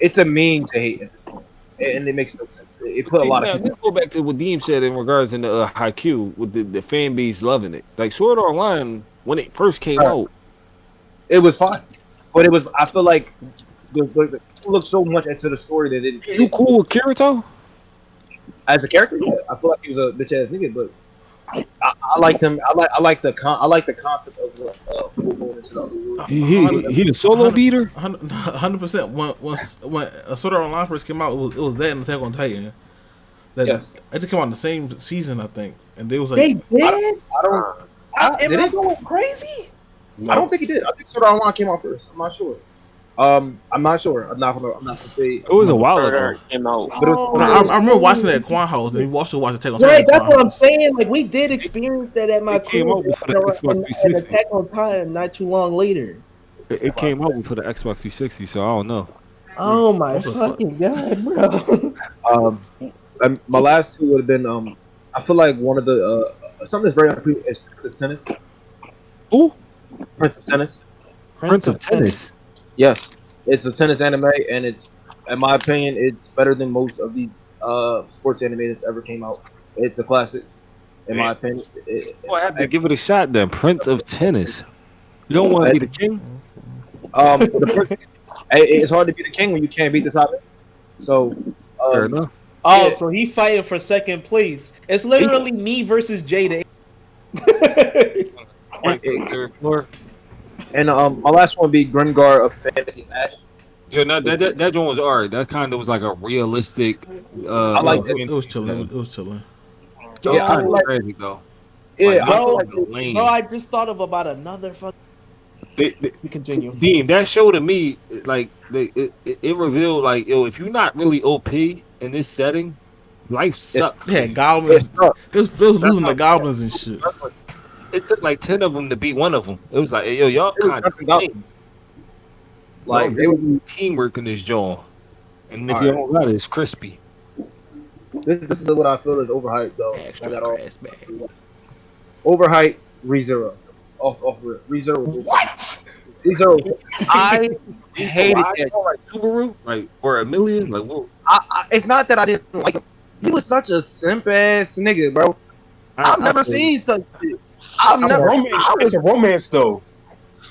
it's a meme to hate at this point, and it makes no sense. It put a lot Now, of people. let's go back to what Deem said in regards to the Haikyuu with the fan base loving it. Like Sword Art Online when it first came Right. out, It was fine, but it was. I feel like the looked so much into the story that it. you cool with Kirito? As a character, yeah, I feel like he was a bitch ass nigga, but I liked him. I like the concept of going into the other world. He the solo beater. 100%. When Sword Art Online first came out, it was that and Attack on Titan. That Yes, it came out in the same season, I think, and they was They like, did. I don't. Am Did I it? going crazy? I don't think he did. I think Sword Art Online came out first. I'm not sure. I'm not sure. I'm not gonna say. It was a while Sword ago. Art came out. But it was, no, but it I was, remember watching that at Kwan house, and we also watched Attack on Titan Right, at that's Kwan what I'm house. saying. Like we did experience that at my It came crib out before the Xbox and 360. Attack on Titan not too long later. It came out before the Xbox 360, so I don't know. Oh my What the fuck? fucking god, bro! my last two would have been I feel like one of the something that's very unpredictable is Prince of Tennis. Ooh, Prince of Tennis. Prince of Tennis. Yes, it's a tennis anime, and it's, in my opinion, it's better than most of these sports anime that's ever came out. It's a classic, in my opinion. Oh, I have to give it a shot then. Prince of Tennis. You don't want to be the king? It's hard to be the king when you can't beat the topic. So, Fair enough. Oh, Yeah. so he fighting for second place. It's literally me versus Jada. Right from the third floor. and my last one would be Grengar of Fantasy Ash. Yeah, no, that joint was alright. That kind of was like a realistic. I like It was chilling. It was chilling. That was Yeah, I kind feel of like- tragic though. Yeah, Like, I feel like like the lane. Bro, I just thought of about another fucking. You continue. Deem, that show to me, like it revealed like, yo, if you're not really OP in this setting, life sucks. Yeah, goblins. it's tough. It was losing to goblins and shit. It took like 10 of them to beat one of them. It was like, hey, yo, y'all It was kind of nothing goblins. like Like they were teamwork in this joint. And if you don't got it, it's crispy. this is what I feel is overhyped though. I Extra got all grass bag. overhyped. ReZero. Off rip. ReZero was What? ReZero. I hated Why? that. Like Subaru, like or a million, like what? It's not that I didn't like him. He was such a simp ass nigga, bro. I've never seen such shit. I've It's a never. romance. It's a romance though.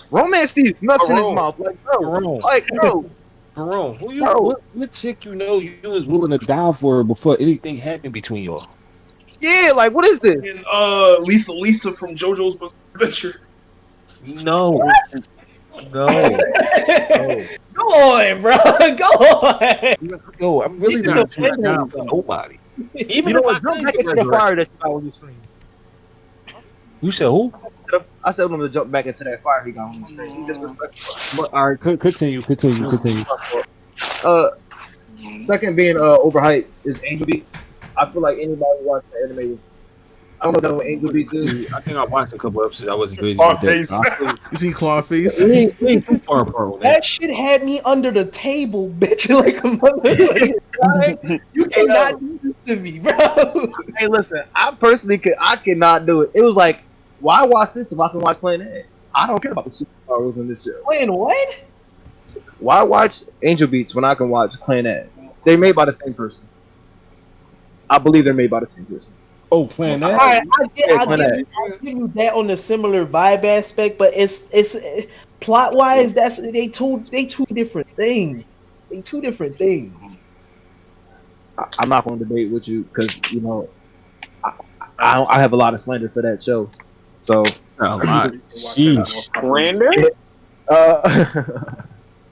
Romance these nuts in his Jerome. mouth, like bro, Jerome. like bro. Jerome, who you? Bro. What chick you know you was willing to die for before anything happened between y'all? Yeah, like what is this? Is Lisa from JoJo's Bizarre Adventure? No, no. Go on, bro. Go on. Yo, I'm really You know, not trying to die for nobody. Even You know if I what? Jump could back get into the resurrected. fire that you got on your screen. You said who? I said him to jump back into that fire he got on his screen. He disrespectful. All right, continue. Second being overhyped is Angel Beats. I feel like anybody who watched the anime, I don't know what Angel Beats is. I think I watched a couple episodes. I wasn't crazy On about that. face. You see Clawface? We ain't too far apart with that. That shit had me under the table, bitch, like a motherfucker. You cannot do this to me, bro. Hey, listen, I cannot do it. It was like, why watch this if I can watch Plain Ed? I don't care about the superpowers in this show. Playing what? Why watch Angel Beats when I can watch Clan Ed? They're made by the same person. I believe they're made by the same person. Oh, playing that. All right, I'll Clan Ed. give you that on a similar vibe aspect, but it's plot wise, they two different things. They two different things. I'm not going to debate with you because you know I have a lot of slander for that show. So A lot. Sheesh. Slander?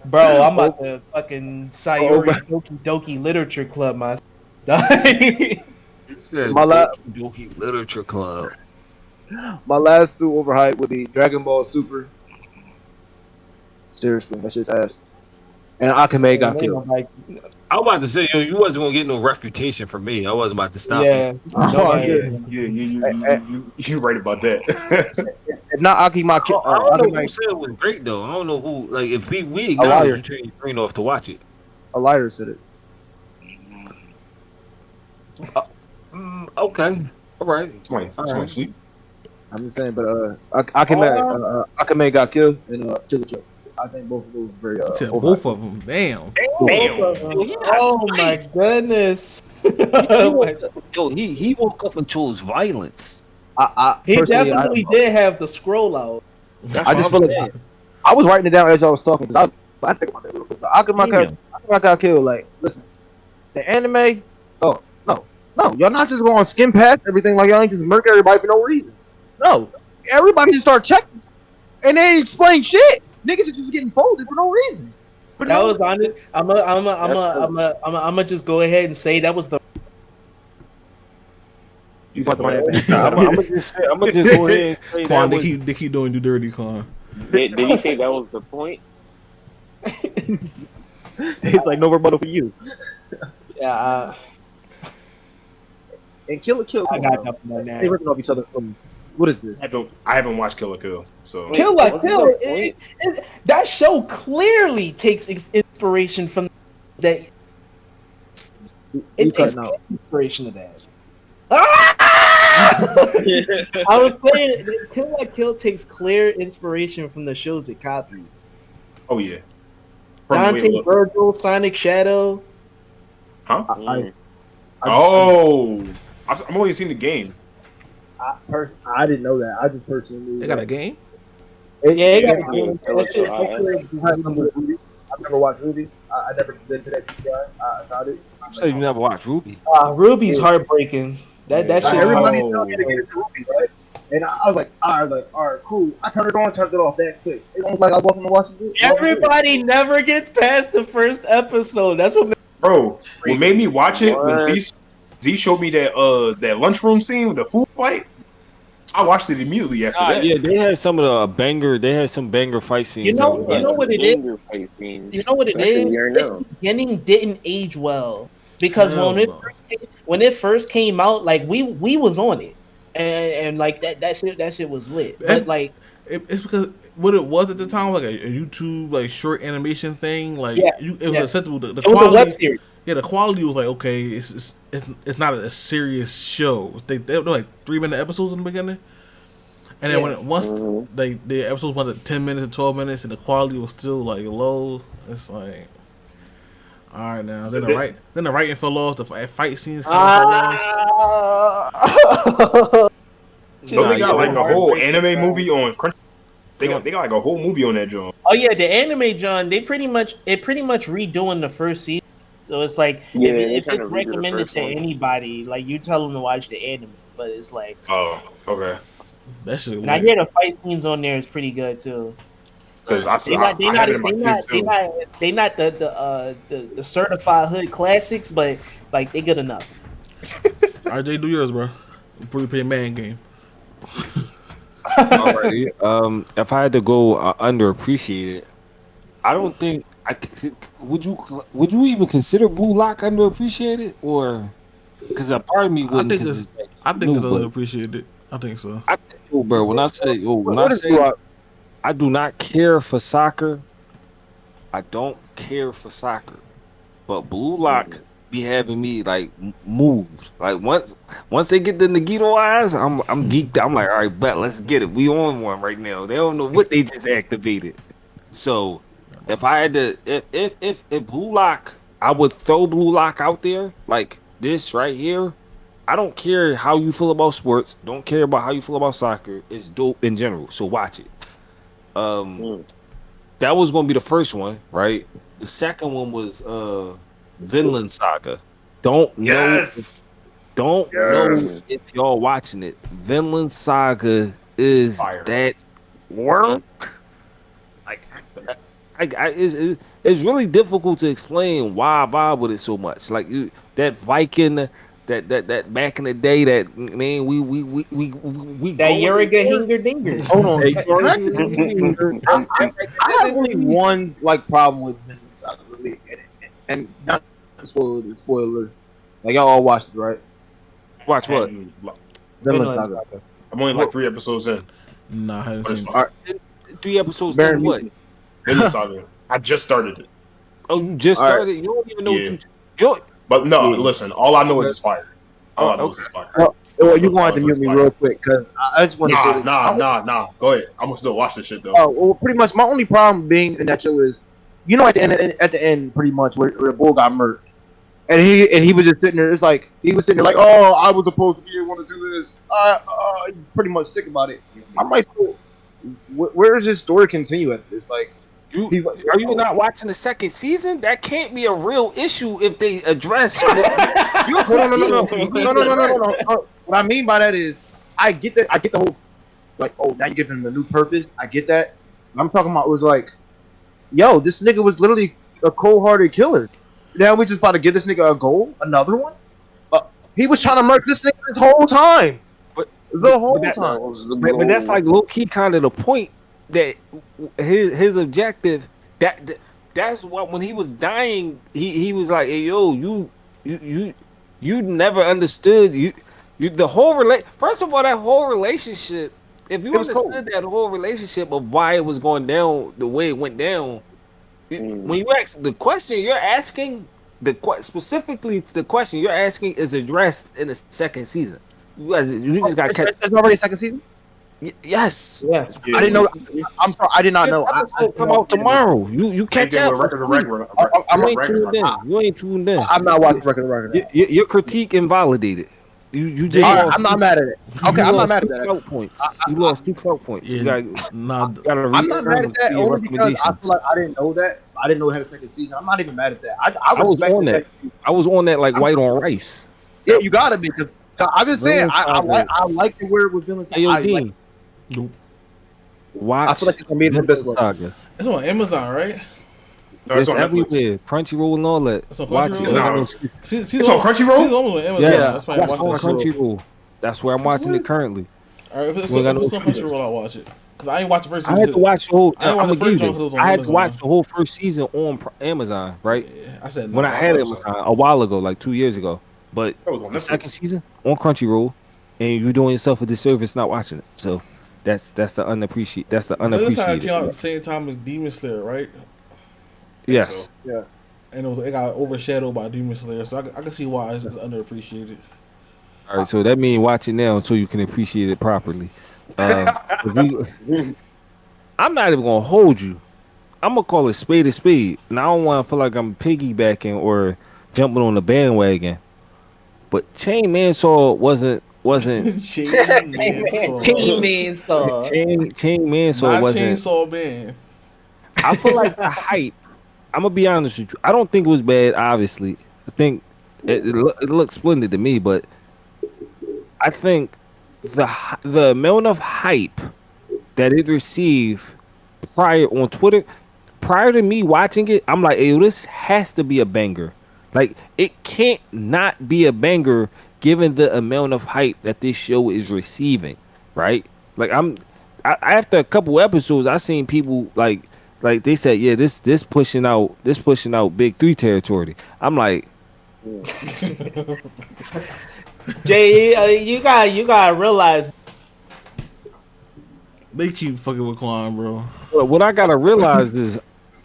Bro, I'm about to fucking Sayori Doki Doki Literature Club my It said My la- Doki Literature Club. my last two overhyped would be Dragon Ball Super. Seriously, that shit's ass. And Akame got killed. Like, I was about to say, yo, you wasn't gonna get no refutation from me. I wasn't about to stop yeah, you. Oh, Yeah, you right about that. If not Akima, I don't know who Akame, said it was great though. I don't know who. Like, if we liar. acknowledge you turn your brain off to watch it. a liar said it. Okay, all right. Somebody sleep. I'm just saying, but Akame got killed and Killer killed. I think both of those were very Said overhyped. both of them. Damn. oh my goodness. He woke up and chose violence. He Personally, definitely did have the scroll out. I just feel like I was writing it down as I was talking because I think about that real quick. Akame got killed. Like, listen, the anime. Oh no, No, y'all not just going to skim past everything like y'all ain't just murk everybody for no reason. No, everybody just start checking, and they ain't explain shit. Niggas are just getting folded for no reason. For That no was honest. I'm gonna just go ahead and say that was the. You fucked my I'm ass. gonna just go ahead and say Quan, that was. they keep doing you dirty, Quan. Did he say that was the point? It's like no rebuttal for you. Yeah, And Kill I got nothing on They that. ripping off each other. What is this? I haven't watched Kill la Kill, so Wait, Kill what's Kill. the point? That show clearly takes inspiration from that. You It takes cutting out. inspiration of that. Ah! I was saying that Kill la Kill takes clear inspiration from the shows it copied. oh yeah. Dante Wait, Virgil, Sonic Shadow. huh? Mm. I'm only seeing the game. I didn't know that. I just personally knew They got that. a game. Yeah, it got Yeah, a game. Kill la That Kill. shit's Ruby. I've never watched Ruby. I never did to that CGI. I tried it. So you never watched Ruby? Ruby's heartbreaking. That Yeah. shit's Everybody's Oh. telling me to get into Ruby, right? And I was like, all right, cool. I turned it on, turned it off that quick. It was like I wasn't watching it. Everybody never gets past the first episode. That's what. Bro, what made me watch it when What? Z showed me that lunchroom scene with the food fight? I watched it immediately after that. Yeah, they had some of the banger. They had some banger fight scenes. You know what it is? Fight scenes. You know what it Especially is? right This now. beginning didn't age well because Hell no. when it first came out, like we was on it, and like that shit was lit. But like It's because what it was at the time, like a YouTube like short animation thing. Like Yeah, it was yeah. acceptable. The it was a quality, web series. yeah, the quality was like okay. It's not a serious show. They're like 3-minute episodes in the beginning, and then Yeah. when once Mhm. the episodes went to 10 minutes and 12 minutes, and the quality was still like low. It's like. All right, now then the writing fell off. The fight scenes fell off. Don't they got yeah, like a they're whole anime movie on Crunch? They got like a whole movie on that joint. Oh yeah, the anime John. They pretty much redoing the first season. So it's like Yeah, if they're it's trying to redo the recommended first to one. anybody, like you tell them to watch the anime. But it's like, Oh, okay. That shit. and I hear the fight scenes on there is pretty good too. Because I They have it in my queue too. not the certified hood classics, but like they good enough. RJ, do yours, bro. Before you play a man game. Alrighty. If I had to go underappreciated, I don't think I could. Would you even consider Blue Lock underappreciated, or because a part of me I wouldn't? think Because it's it's like I think new, it's but underappreciated. I think so. bro, when I say What is Blue I do not care for soccer. I don't care for soccer, but Blue Lock be having me like moved. Like once they get the Nagito eyes, I'm geeked. I'm like, all right, bet let's get it. We on one right now. They don't know what they just activated. So if I had to, if Blue Lock, I would throw Blue Lock out there like this right here. I don't care how you feel about sports. Don't care about how you feel about soccer. It's dope in general. So watch it. That was gonna be the first one, right? The second one was Vinland Saga. Don't know Yes. don't know if y'all watching it. Vinland Saga is Fire. that work. Like it's really difficult to explain why I vibe with it so much. Like that Viking, that back in the day, that man, we That going- Yuriga Hinger Dinger. Hold on. Hey, Can I just- I have only one like problem with Vinland Saga, really, and not spoiler. Like y'all all watched it, right? Watch what? And Vinland Saga. I'm only like 3 episodes in. Nah, I haven't But it's seen. fine. 3 episodes. Baron Then what? Munich. Vinland Saga. I just started it. Oh, you just All right. started. You don't even know Yeah. what you. But no, Yeah. listen, all I know is it's fire. All I know is it's fire. Well, you going to have to mute me real quick because I just want to say this. Nah. Go ahead. I'm gonna still watch this shit though. Oh, well, pretty much my only problem being in that show is, you know, at the end, pretty much where the bull got murked, and he was just sitting there. It's like he was sitting there like, oh, I was supposed to be able to do this. He's pretty much sick about it. I'm like, so, where does this story continue at this? Like, He's like, Are you not watching the second season? That can't be a real issue if they address. You're no. What I mean by that is, I get that. I get the whole like, oh, now you give him a new purpose. I get that. What I'm talking about was like, yo, this nigga was literally a cold-hearted killer. Now we just about to give this nigga a goal, another one. He was trying to murk this nigga this whole time. But The whole that- time. But that's like low key kind of the point that his objective that's what when he was dying he was like, hey yo, you never understood you the whole first of all, that whole relationship, if you It was understood that whole relationship of why it was going down the way it went down, when you ask the question you're asking, specifically the question you're asking is addressed in the second season. You just got catch. It's already second season. Yes. Yes. Yeah. I didn't know. I'm sorry. I did not know. Episode come out tomorrow. You catch up. Record of record. I'm You ain't tuned in. You ain't tuned in. I'm not watching record. Your critique invalidated. You just All right, lost I'm not mad at it. Okay, I'm not mad at that. clout points. You lost 2 clout points. You Yeah, gotta I'm not mad at that only because I feel like I didn't know that. I didn't know it had a second season. I'm not even mad at that. I was respect on that. I was on that like white on rice. Yeah, you gotta be because I'm just saying I like the where it was villain. Hey, yo, I Dean, watch. I feel like it's gonna be the best one. Saga. It's on Amazon, right? No, It's it's on Netflix. everywhere. Crunchyroll and all that. It's on Watch Crunchyroll? it. It's on Crunchyroll? She's almost on Amazon. Yeah, That's why I watch watch on that shit. Crunchyroll. That's where I'm watching it currently. All right, if it's We ain't got on no Crunchyroll, I'll watch it. Cause I ain't watched the first I season. had to watch the whole. I didn't watch I'm the gonna first give one 'cause it you. was on I had to Amazon. watch the whole first season on Amazon, right? Yeah, I said no, When I had watch Amazon a while ago, like 2 years ago. But That was on the Netflix. second season on Crunchyroll, and you're doing yourself a disservice not watching it. So that's the unappreciated. That's the The other side unappreciated. came out at the same time as Demon Slayer, right? Yes. So, Yes. And it got overshadowed by Demon Slayer, so I can see why it's underappreciated. All right. So that means watch it now so you can appreciate it properly. I'm not even gonna hold you. I'm gonna call it spade a spade, and I don't want to feel like I'm piggybacking or jumping on the bandwagon. But Chain Mansaw wasn't Chain Mansaw. Chain Mansaw Not wasn't. Chainsaw Man. I feel like the hype. I'm gonna be honest with you. I don't think it was bad. Obviously, I think it looked splendid to me. But I think the amount of hype that it received prior on Twitter, prior to me watching it, I'm like, hey, this has to be a banger. Like, it can't not be a banger given the amount of hype that this show is receiving, right? Like, after a couple episodes, I seen people like they said, yeah, this pushing out Big 3 territory. I'm like, Jay, you gotta realize. They keep fucking with Kwan, bro. what I gotta realize is,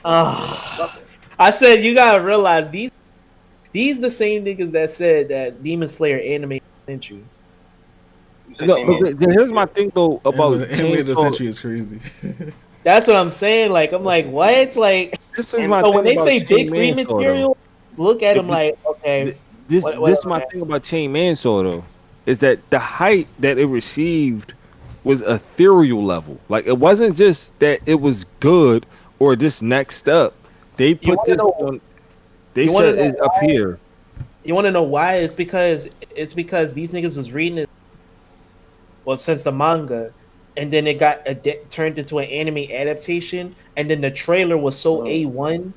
I said you gotta realize these the same niggas that said that Demon Slayer anime century. here's my thing though about Anime of the Chainsaw. Century is crazy. That's what I'm saying. Like I'm like, what? Like This is my so thing when they about say Chain big three Mansaw, though. material, look at them like, okay. This What is my thing about Chain Mansaw though, is that the hype that it received was ethereal level. Like, it wasn't just that it was good or just next up. They put this on. They said it's up here. You want to know why? It's because these niggas was reading it, well, since the manga, and then it got turned into an anime adaptation, and then the trailer was so A1,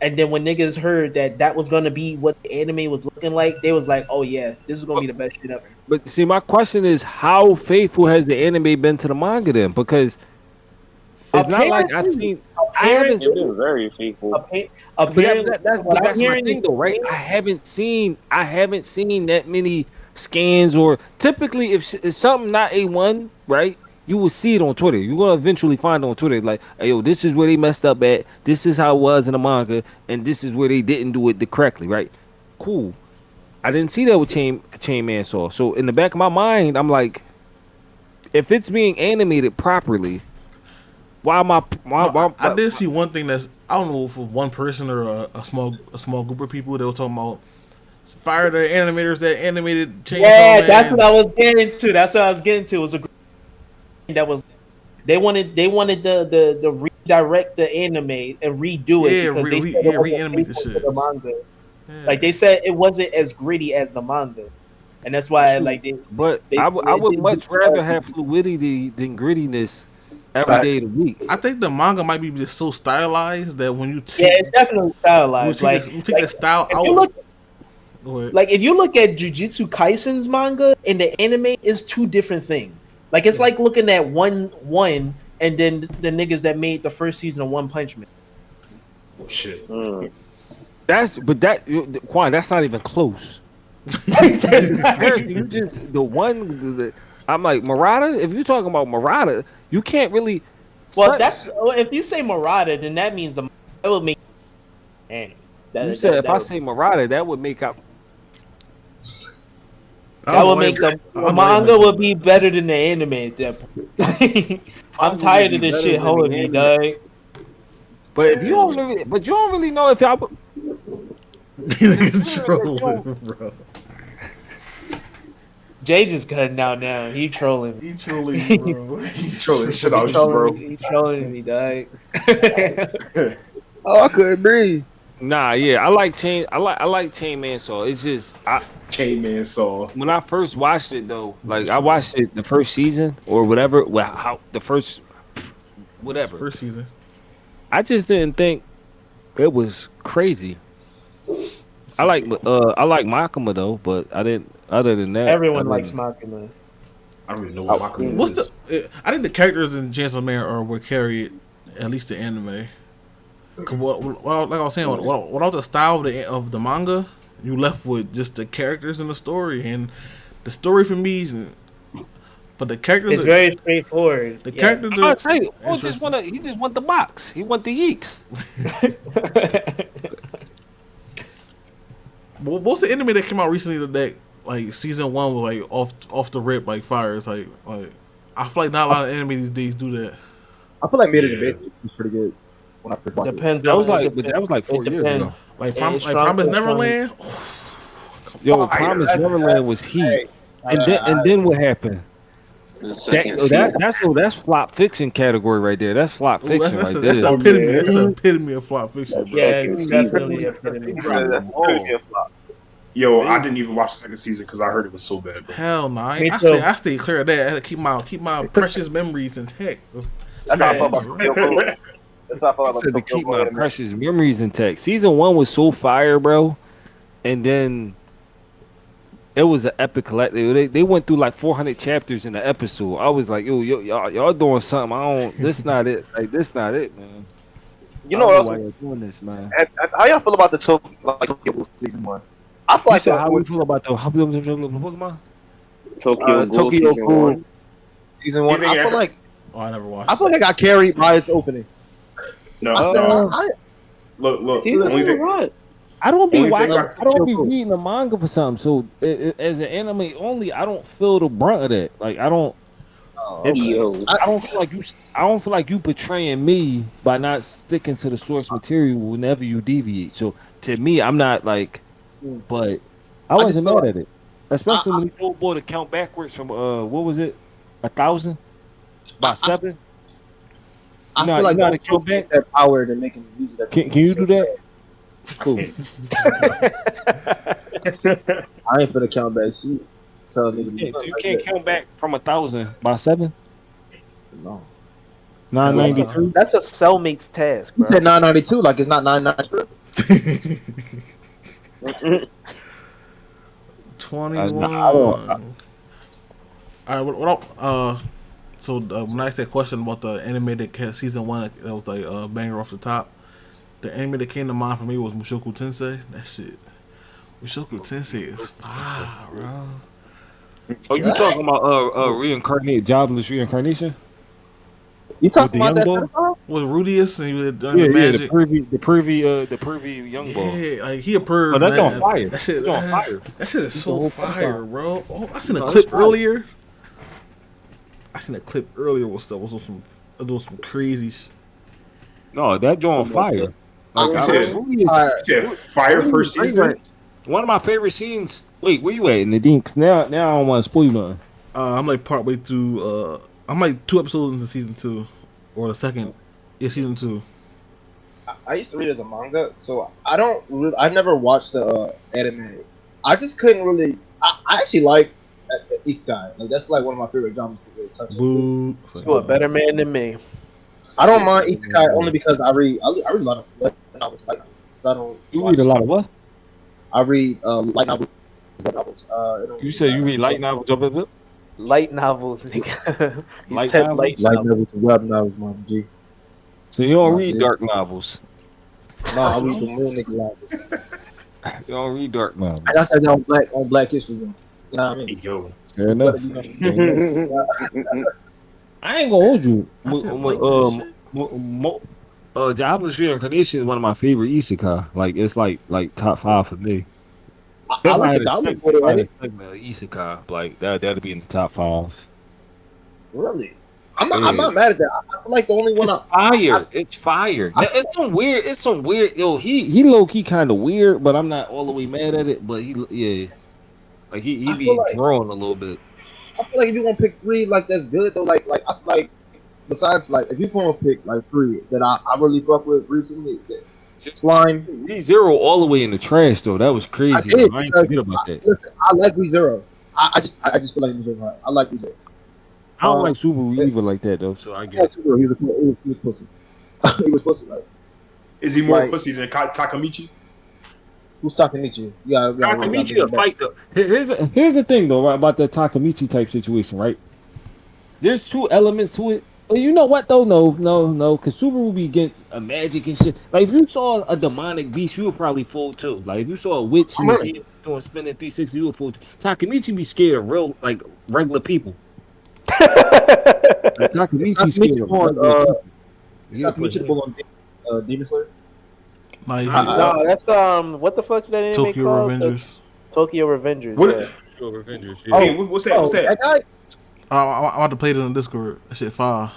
and then when niggas heard that was gonna be what the anime was looking like, they was like, oh yeah, this is gonna be the best shit ever. But see, my question is, how faithful has the anime been to the manga then? Because it's not like I've seen. I haven't It's seen. been very faithful. Apparently, That's my thing though, right? I haven't seen that many scans, or typically if it's something not A1, right? You will see it on Twitter. You're gonna eventually find it on Twitter, like, hey, yo, this is where they messed up at. This is how it was in the manga, and this is where they didn't do it correctly, right? Cool. I didn't see that with Chain Mansaw. So in the back of my mind, I'm like, if it's being animated properly, why am I did see one thing that's, I don't know if it was one person or a small group of people that were talking about fire the animators that animated Chainsaw Man. that's what I was getting to. It was a that was they wanted the direct the anime and redo it Yeah, because they said it wasn't reanimate the faithful to shit. the manga. Yeah. Like they said, it wasn't as gritty as the manga, and that's why True. like But they I it would didn't do much rather have fluidity than grittiness every day of the week. I think the manga might be just so stylized that when you Yeah, take it's definitely stylized. when you take that style if you out, look go ahead. like if you look at Jujutsu Kaisen's manga and the anime is two different things. Like it's like looking at one and then the niggas that made the first season of One Punch Man. Oh shit. Quan, that's not even close. Harrison, you just I'm like Murata. If you're talking about Murata, you can't really. Well, if you say Murata, then that means that would make anime. You said if I say Murata, that would make up. That would make the manga would be better than the anime at that point. I'm tired of this shit holding me, dog. But if you don't really know if y'all. Trolling, bro. Jay just cutting out now. He trolling. He trolling, you, bro. He's trolling shit out you, bro. He trolling me, dog. Oh, I couldn't breathe. Nah, yeah, I like Chain Man Saw. It's just Chainman Saw. when I first watched it though, like I watched it the first season or whatever. Well, how the first whatever First season. I just didn't think it was crazy. I like Makima though, but I didn't. Other than that, Everyone likes Makima. I don't really know what Makima What's is. I think the characters in Chainsaw Man are what carry it, at least the anime. 'Cause like I was saying, without the style of the manga, you left with just the characters in the story, and the story for me. But the characters, it's very straightforward. The characters, I say, he just want the box. He want the yeeks. What's the anime that came out recently that like season 1 was like off the rip like fire? It's like I feel like not a lot of anime these days do that. I feel like Made in the Basics was pretty good when I first watched it. Depends. That was like 4 years ago. Like Yeah, it's Promise strong. Neverland. Yo, Promise Neverland was heat, and then what happened? That's flop fiction category right there. That's flop fiction right there. That's epitome. That's the epitome of flop fiction. Bro. Yeah, it's definitely epitome. Yo, I didn't even watch the second season because I heard it was so bad. Bro. Hell no, Me too. I stay clear of that. I had to keep my precious memories intact. That's how I felt about Tokyo Ghoul. That's how I felt I about said to Tokyo keep my Ghoul. precious memories intact. Season 1 was so fire, bro, and then it was an epic collective. They went through like 400 chapters in the episode. I was like, yo, y'all doing something. I don't. This not it. Like this not it, man. You know what else? Why y'all doing this, man? How y'all feel about the Tokyo Ghoul season 1? I feel like How we feel about the Pokemon? Tokyo Ghoul Tokyo season Ghoul 1. season 1. I feel like I never watched. I got carried by its opening. No, I said, look. Season Only thing, what? I don't be Only watching. thing I don't be reading the manga for something. So as an anime only, I don't feel the brunt of that. Like I don't. Yo. I don't feel like you. I don't feel like you betraying me by not sticking to the source material whenever you deviate. So to me, I'm not like. But I wasn't feel mad at it, especially when he told boy to count backwards from what was it, 1,000 by 7. I feel like to don't count back. that power to make him use it. Can you do that? Cool. I ain't finna count back. See, tell me. So you can't count back from 1,000 by 7. No. 993. That's a cellmate's task, You bro. said 992, like it's not 993. 21. I don't- All right, so when I asked that question about the anime that had season 1 that was like a banger off the top, the anime that came to mind for me was Mushoku Tensei. That shit, Mushoku Tensei is fire, bro. Oh, you talking about reincarnate, jobless reincarnation? You talking With the about young that? boy? With Rudius and he was done Yeah, the magic. the preview young boy. Yeah, like he a perv. Oh, that's man. on fire. That shit, That's on fire. That shit is so whole fire, fire. bro. Oh, I seen a No, clip it's fire. earlier. With stuff. Was some crazy shit. No, that joint fire. Like, You I said- Rudy is- you said fire first season. One of my favorite scenes. Wait, where you at in the dinks? Now I don't want to spoil nothing. I'm like partway through. I'm like 2 episodes into season 2, or the second Yeah, season 2. I used to read it as a manga, so I don't really. I never watched the anime. I just couldn't really. I actually like Isekai. Like that's like one of my favorite genres to really touch into. Boo. You a better man than me. I don't mind Isekai only because I read a lot of light novels. Light novels. So I don't. You read a lot of what? I read light novels. You said you read light novels. Light novels, nigga. He Light said novels? light light novels. novels and web novels, my G. So you don't Nah, read G. dark novels. No, I read the real nigga novels. You don't read dark novels. I got that on Black History Month. You know what I mean? Yo, Fair enough. I ain't gonna hold you. Jobless Reincarnation is one of my favorite isekai. Like it's like top 5 for me. I like the Goblin Boy already. Isekai, like that'd be in the top 5. Really? I'm not mad at that. I feel like the only one It's fire. It's some weird. Yo, he low key kind of weird, but I'm not all the way mad at it. But he be growing a little bit. I feel like if you want to pick 3, like that's good though. Like I feel like besides like if you want to pick like 3 that I really fuck with recently, Slime. ReZero all the way in the trash though. That was crazy. I ain't forget about that. Listen, I like ReZero. I just feel like ReZero. I like ReZero. I don't like Subaru either like that though. So I guess He was pussy. He was pussy. Like, is he more like, pussy than Takamichi? who's Takamichi? Yeah, Takamichi a fight though. Here's the thing though, right, about the Takamichi type situation, right? There's 2 elements to it. But you know what though? No, because Subaru be against a magic and shit. Like if you saw a demonic beast, you would probably fold too. Like if you saw a witch who was here doing spinning 360, you would fold. Takamichi be scared of real like regular people. Like, Takamichi scared of regular people. Takamichi on Demon Slayer. No, that's what the fuck that anime Tokyo called? Revengers. Tokyo Revengers. What? Yeah. Tokyo Revengers. Oh, Hey, what's that? What's that? That guy? I want to play it on Discord. That shit fire.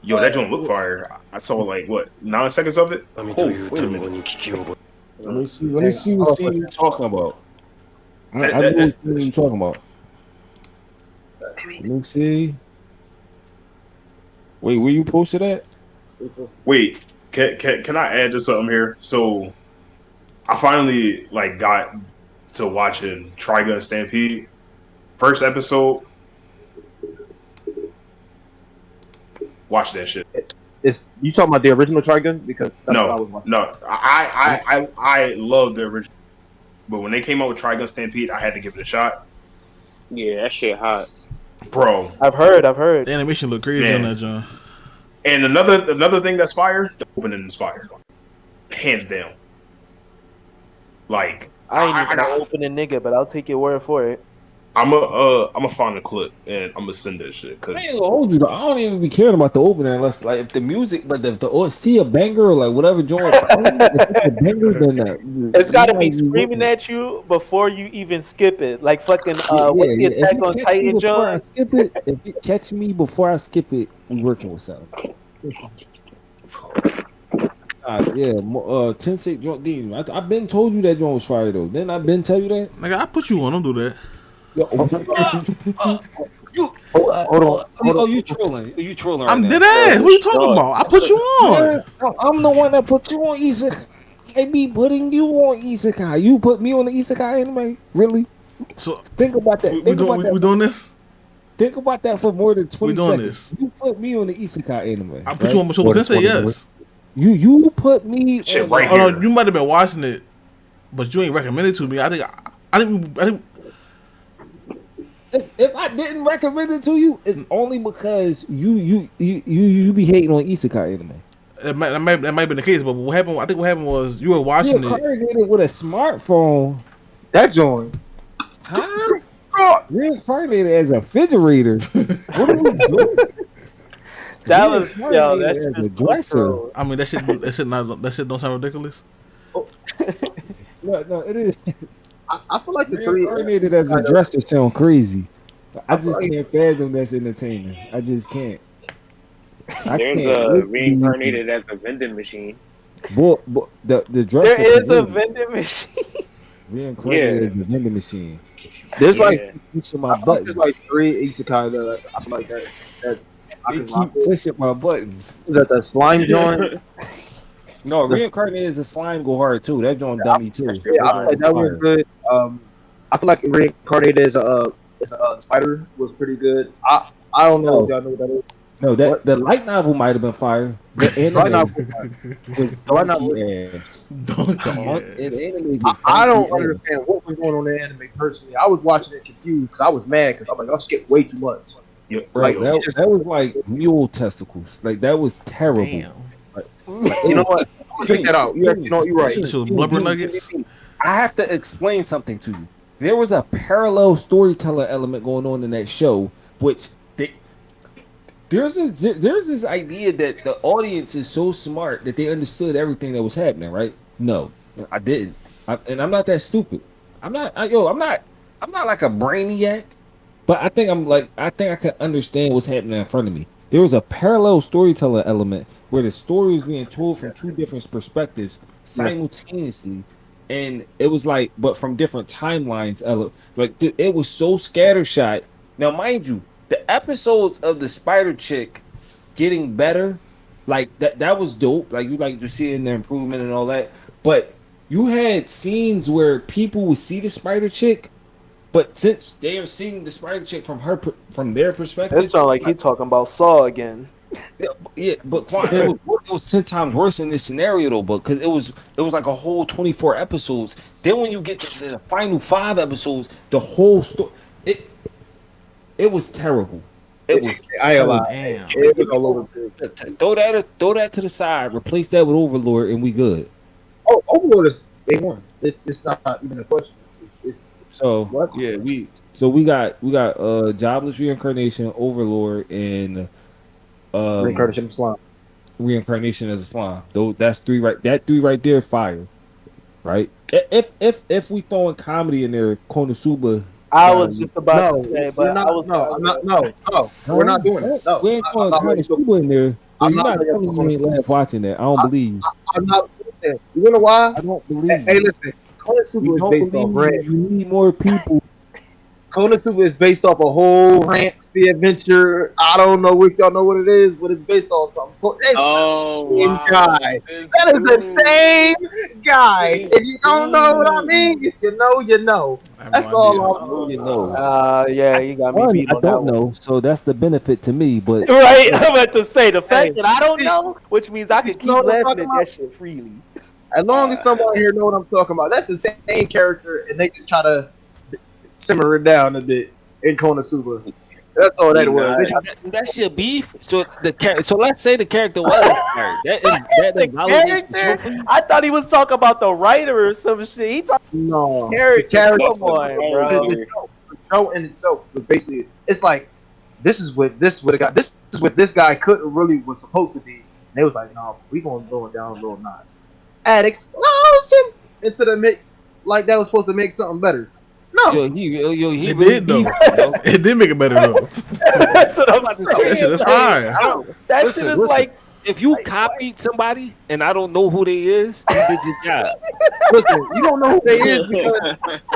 Yo, that joint look fire. I saw like what 9 seconds of it. Oh, wait a minute. Let me see what scene you talking about. I know what scene you talking about. Let me see. Wait, where you posted at? Wait, can I add to something here? So, I finally like got to watching Trigun Stampede first episode. Watch that shit. Is you talking about the original Trigun? Because that's what I was watching. No, I love the original, but when they came out with Trigun Stampede, I had to give it a shot. Yeah, that shit hot. Bro, I've heard. The animation look crazy on that, John. And another thing that's fire, the opening is fire, hands down. Like I ain't even gonna open a nigga, but I'll take your word for it. I'm a find a clip and I'm gonna send that shit. I ain't Cause gonna hold you though. I don't even be caring about the opening unless like if the music, but if the see a banger or like whatever joint, if it's a banger, then It's gotta be screaming at you before you even skip it. Like fucking what's the Attack on Titan joint? Skip it. If it catch me before I skip it, we working with something. Tensei joint Deem. I've been told you that joint was fire though. Then I've been tell you that. Nigga, I put you on. Don't do that. Hold on. You trolling? You trolling? Right I'm now. dead ass. What are you talking about? I put you on. I'm the one that put you on Isekai. I be putting you on Isekai. You put me on the Isekai anime? Really? So Think about that. we doing this? Think about that for more than 20 We doing seconds. this. You put me on the Isekai anime. I put you on Mushoku Tensei, yes. You put me shit on right Oh here. no, you might have been watching it, but you ain't recommended it to me. I think If I didn't recommend it to you, it's only because you be hating on Isekai anime. that might have been the case. But what happened? I think what happened was you were watching You're it. congregated with a smartphone. That joint. Huh? Reincarnated as a refrigerator. What are we doing? That was Reincarnated that's as a just dresser. I mean, that shit don't sound ridiculous. No, it is. I feel like the 3 Reincarnated as a dresser sound crazy. I just can't fathom that's entertaining. I just can't. There's a reincarnated as a vending machine. Boy, the dresser. There is a vending machine. Reincarnated as a vending machine. There's Yeah. like Each of my I think buttons. there's like 3 isekai that I feel like that I They can rock keep with. pushing my buttons. Was that the slime joint? No, The- reincarnated as a slime go hard too. That joint dummy too. Yeah, That I feel joint like that was fire. good. I feel like reincarnated as a spider was pretty good. I don't know if No, y'all know what that is. no, that What? the light novel might have been fire. The Right now, anime was right now, donkey ass. Donkey The ass. anime was I donkey don't ass. understand what was going on in the anime personally. I was watching it confused because I was mad because I'm like, y'all skip way too much. Bro, Like Yo, it's that just, that was like mule testicles. Like that was terrible. Damn. Like it you know was. what? I'm gonna take that out. You know, you're right. That shit was blubber nuggets. I have to explain something to you. There was a parallel storyteller element going on in that show, which there's this idea that the audience is so smart that they understood everything that was happening, right? No, I didn't, and I'm not that stupid. I'm not like a brainiac, but I think I can understand what's happening in front of me. There was a parallel storyteller element where the story was being told from two different perspectives Yes. simultaneously, and it was like, but from different timelines. It was so scattershot. Now, mind you, the episodes of the Spider Chick getting better, like that was dope. Like to see in the improvement and all that. But you had scenes where people would see the Spider Chick, but since they are seeing the Spider Chick from their It perspective, sounds like he talking about Saw again. yeah, but Quan, it was 10 times worse in this scenario though, but because it was like a whole 24 episodes. Then when you get to the final 5 episodes, the whole story it was terrible. It was I ain't lie. Damn. It was all over the place. throw that to the side, replace that with Overlord, and we good. Oh, Overlord is they won. It's not even a question. It's So what? yeah, we got Jobless Reincarnation, Overlord, and um Reincarnation of slime. Reincarnation as a slime. Though that's three right. That three right there, fire. Right. If we throwing comedy in there, Konosuba. I was just about No, to say, we're but I not. was No, I'm not. No, we're not doing it. No, We ain't I'm throwing not letting you. Konosuba in there. Yo, I'm you're not not letting you telling go me you ain't Konosuba. laugh watching that. I don't believe. I'm not. Listen, you wanna know why? I don't believe. Hey, listen. Konosuba You is don't based believe off me. rant. You need more people. Konosuba is based off a whole rants, the adventure. I don't know if y'all know what it is, but it's based off something. So it's Oh the same wow! guy. It's That is the true. same guy. It's If you don't know what I true. mean, if you know, you know. I have no That's all idea. I'm Oh, you saying. know. yeah, you got me One, beat I on that don't one. know, so that's the benefit to me. But Right, I'm about to say the fact Hey, that I don't see, know, which means I you could know keep what I'm laughing talking at about? that shit freely. As long as someone here know what I'm talking about, that's the same character, and they just try to simmer it down a bit in Konosuba. That's all that You was. know, They that's your beef. So let's say the character was fired. That The invalidates the show character? for you. I thought he was talking about the writer or some shit. He talking No, the character. character, Come on, bro. the show in itself was basically. It's like this is what this would have got. This is what this guy couldn't really was supposed to be. And they was like, no, we gonna go down a little notch. Add explosion into the mix, like that was supposed to make something better. No, He It really did though. beefed, yo. It did make it better though. That's what I'm That That shit saying. is Like, fire. that Listen, shit is listen. like, If you like, copied somebody and I don't know who they is, you did your job. listen, you don't know who they is because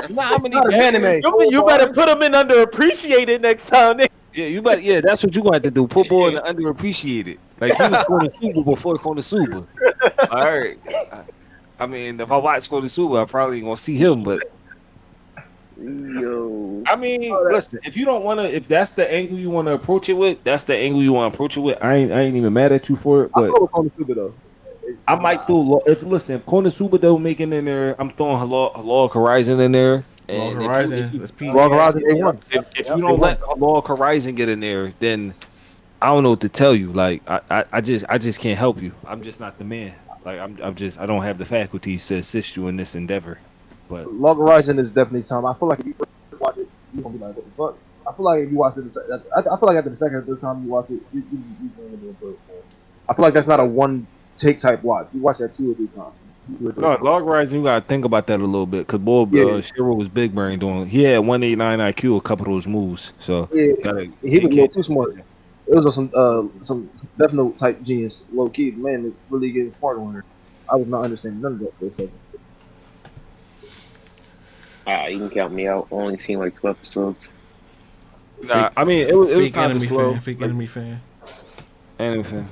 You know how it's many not an anime. you better put him in underappreciated next time. Nigga. Yeah, you better. Yeah, that's what you going to have to do. Put boy in the underappreciated. Like he was Konosuba before Konosuba. All right. I mean, if I watch Konosuba, I probably gonna see him. But yo, I mean, listen, if you don't want to, if that's the angle you want to approach it with, that's the angle you want to approach it with. I ain't even mad at you for it. I But fuck with Konosuba though. I might throw. If Konosuba don't make it in there, I'm throwing Halal Horizon in there. Log And Horizon. That's Pete. Log Horizon Yeah. A1. if you don't let Halal Horizon get in there, then I don't know what to tell you. Like I just can't help you. I'm just not the man. Like I don't have the faculties to assist you in this endeavor. But Log Horizon is definitely something. I feel like if you first watch it, you're gonna be like, what the fuck? I feel like if you watch it, I feel like after the second or third time you watch it, you gonna be enjoy it. I feel like that's not a one take type watch. You watch that 2 or 3 times. no, Log Horizon, you gotta think about that a little bit. Cause boy, Yeah. Shiro was big brain doing. He had 189 IQ, a couple of those moves. So Yeah, gotta. he was a little too smart. It was some Death Note type genius, low key. The man is really getting smart on her. I was not understanding none of that for a second. you can count me out. Only seen like 2 episodes. Nah, I mean it was Fake kind of enemy slow. fan. Fake Like, enemy fan. Anything.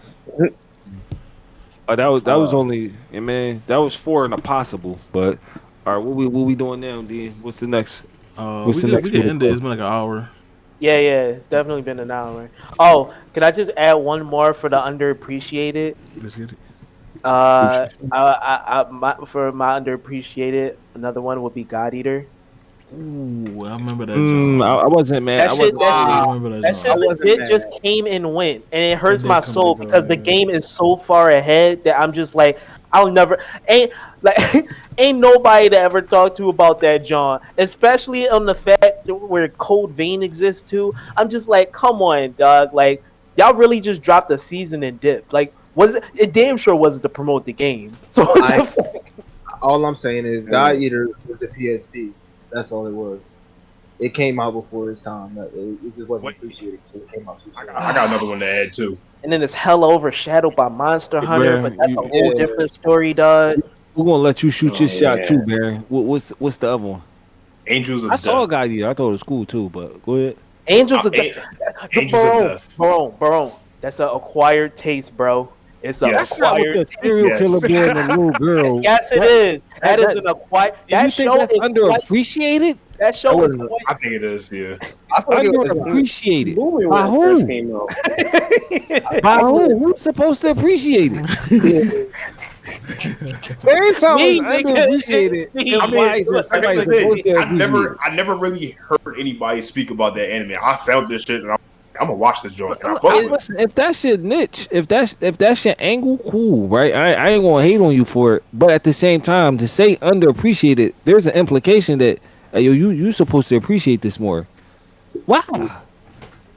That was only, man. That was 4 in a possible. But all right, what we doing now, D? What's the next? What's We the could next we could end it. protocol? It's been like an hour. Yeah, it's definitely been an hour. Oh, can I just add one more for the underappreciated? Let's get it. For my underappreciated, another one would be God Eater. Ooh, I remember that I job. wasn't mad. That I shit, wasn't. that I shit, remember that that job. shit I wasn't legit mad. just came and went, and it hurts It my did come soul and go, because the yeah. game is so far ahead that I'm just like, I'll never ain't like ain't nobody to ever talk to about that, John. Especially on the fact that where Cold Vein exists too. I'm just like, come on, dog. Like y'all really just dropped a season and dipped. Like, was it? It damn sure wasn't to promote the game. So what the I fuck? all I'm saying is God Eater was the PSP. That's all it was. It came out before its time. It just wasn't Wait. appreciated. So it came out too soon. I got another one to add too. And then it's hella overshadowed by Monster Hunter, but Bruh, that's a you- whole Yeah. different story, dog. we're gonna let you shoot your Oh, shot yeah. too, Baron. What's the other one? Angels of I saw a Death. guy here. I thought it was cool too, but go ahead. Angels of A- the Angels of Death. bro. That's an acquired taste, bro. It's an Yes. That's not what acquired the serial Yes. killer boy and the little girl. Yes, it That- is. That is that- an acquired. Do you That think show that's is quite. underappreciated? That show is wasn't- I think it is. Yeah. I feel like it was, Underappreciated. Movie By when it first who? came out. quite. By who? Who's supposed to appreciate it? Very time Me, was nigga. underappreciated. Me. And why is it Like I somebody said, supposed to I appreciate it? never really heard anybody speak about that anime. I found this shit and I'm gonna watch this joint. And I fuck with it. Listen, if that's your niche, if that's your angle, cool, right? I ain't gonna hate on you for it, but at the same time, to say underappreciated, there's an implication that you supposed to appreciate this more. Wow,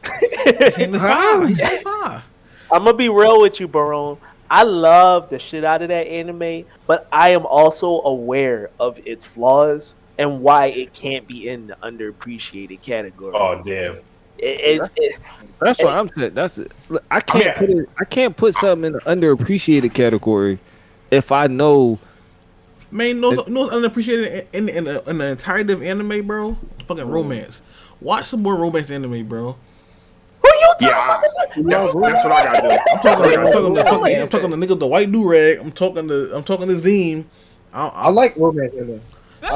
He's saying it's fine. He's saying it's fine. I'm gonna be real with you, Barone. I love the shit out of that anime, but I am also aware of its flaws and why it can't be in the underappreciated category. Oh damn. that's what I'm saying. That's it. Look, I can't put something in the underappreciated category if I know. Man, no unappreciated in the entirety of anime, bro. Fucking romance. Watch some more romance anime, bro. Yeah, that's what I gotta do. I'm talking to nigga with the white do rag. I'm talking to Zeem. I like romance anime.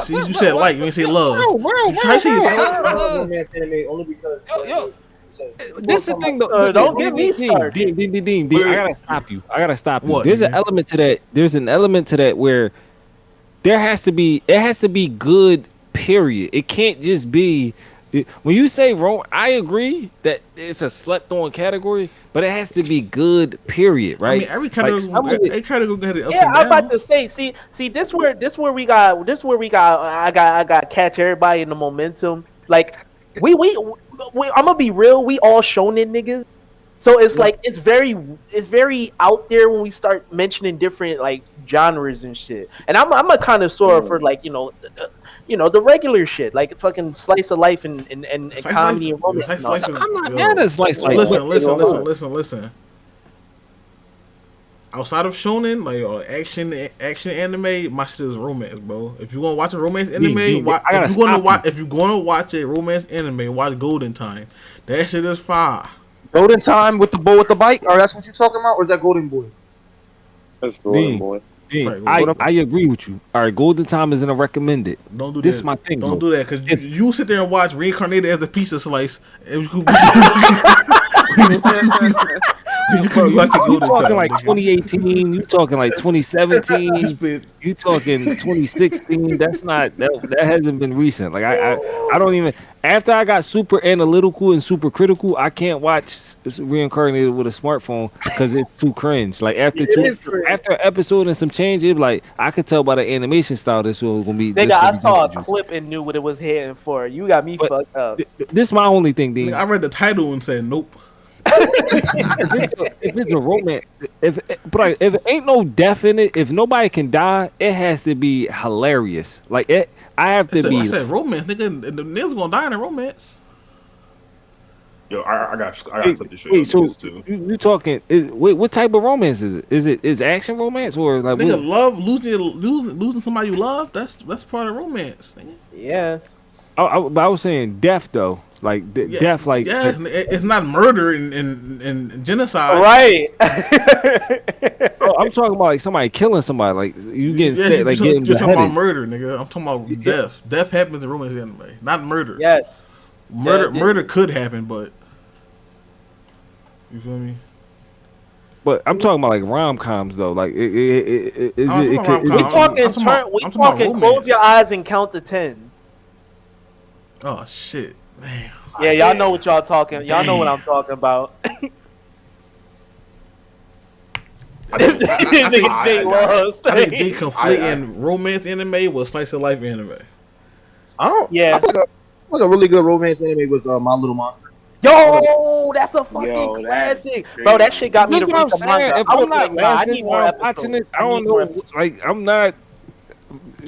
See, you said like, you ain't say love. Bro, You try to say I love romance anime only because. This is the thing, though. Don't get me started. Deem. I gotta stop you. What, There's an man? element to that. There's an element to that where it has to be good. Period. It can't just be. When you say I agree that it's a slept-on category, but it has to be good. Period. Right? I mean, every category got it. Yeah, I'm about to say. See, this where we got. I got catch everybody in the momentum. Like we I'm gonna be real. We all shonen niggas. So it's like it's very out there when we start mentioning different like genres and shit. And I'm a connoisseur for like the regular shit like fucking slice of life and comedy and romance. Slice and all. of- I'm not mad at slice like Listen. Outside of shonen, like action anime, my shit is romance, bro. If you want to watch a romance anime, if you gonna watch a romance anime, watch Golden Time. That shit is fire. Golden Time with the boy with the bike, or that's what you're talking about, or is that Golden Boy? That's Golden Dean. Boy. I agree with you. All right, Golden Time isn't a recommended. Don't do This that. is my thing. Don't though. do that because you sit there and watch reincarnated as a pizza slice. And you could you Bro, you Golden talking Time, like nigga. 2018. You talking like You 2017. spit. You talking 2016. That's not that hasn't been recent. Like I don't even. After I got super analytical and super critical, I can't watch reincarnated with a smartphone because it's too cringe. Like after an episode and some change, it like I could tell by the animation style this was gonna be. Nigga, I saw a clip and knew what it was heading for. You got me fucked up. This is my only thing, Dean. I read the title and said nope. If it's a romance, if it ain't no death in it, if nobody can die, it has to be hilarious. Like it, I have to be. I said romance, nigga. And the niggas gonna die in a romance. Yo, I got to clip this shit. Wait, so This too. you talking? What type of romance is it? Is action romance or like Nigga, losing somebody you love. That's part of romance. Nigga. Yeah. But I was saying death though, like Yeah, death, like, yeah, it's not murder and genocide. Right. oh, I'm talking about like somebody killing somebody, like you getting Yeah, like getting you're talking about beheaded. murder, nigga. I'm talking about Yeah. death. Death happens in romance anime, not murder. Yes. Murder could happen, but you feel me? But I'm talking about like rom coms though, like is I'm it, talking about it We could, rom-com. talking I'm talking about- we I'm talking about talking close your romance. eyes and count to 10. Oh shit, man. Yeah, y'all know what y'all talking. Y'all know what I'm talking about. Nigga Jay lost. I think Jay conflating romance anime with slice of life anime. I don't. Yeah. I feel like a really good romance anime was My Little Monster. Yo, that's a fucking Yo, that's classic, bro. That shit got me that's to what I'm read the saying. manga. If I I'm was not like, nah, I laughing need more while episodes. watching it, I I don't need more know. episodes. Like I'm not.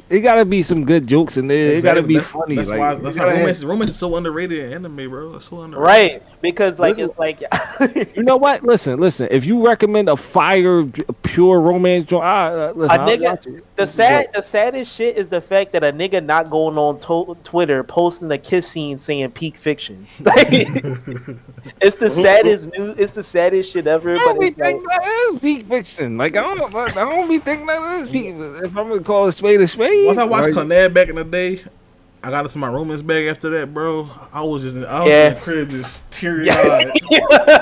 It gotta be some good jokes in there. It gotta be funny. That's like, why. you That's why gotta romance is so underrated in anime, bro. It's so underrated. Right, because like This it's like You know what? Listen. If you recommend a fire, pure romance joint, listen, a I'll nigga. watch it. The saddest shit is the fact that a nigga not going on Twitter posting a kiss scene saying peak fiction. Like, it's the saddest news. It's the saddest shit ever. I But don't be it's like, thinking that is peak fiction. Like I don't be thinking that is peak. If I'm gonna call a spade a spade, Once I watched right? Clannad back in the day, I got into my romance bag after that, bro. I was in Yeah. the crib just teary eyed,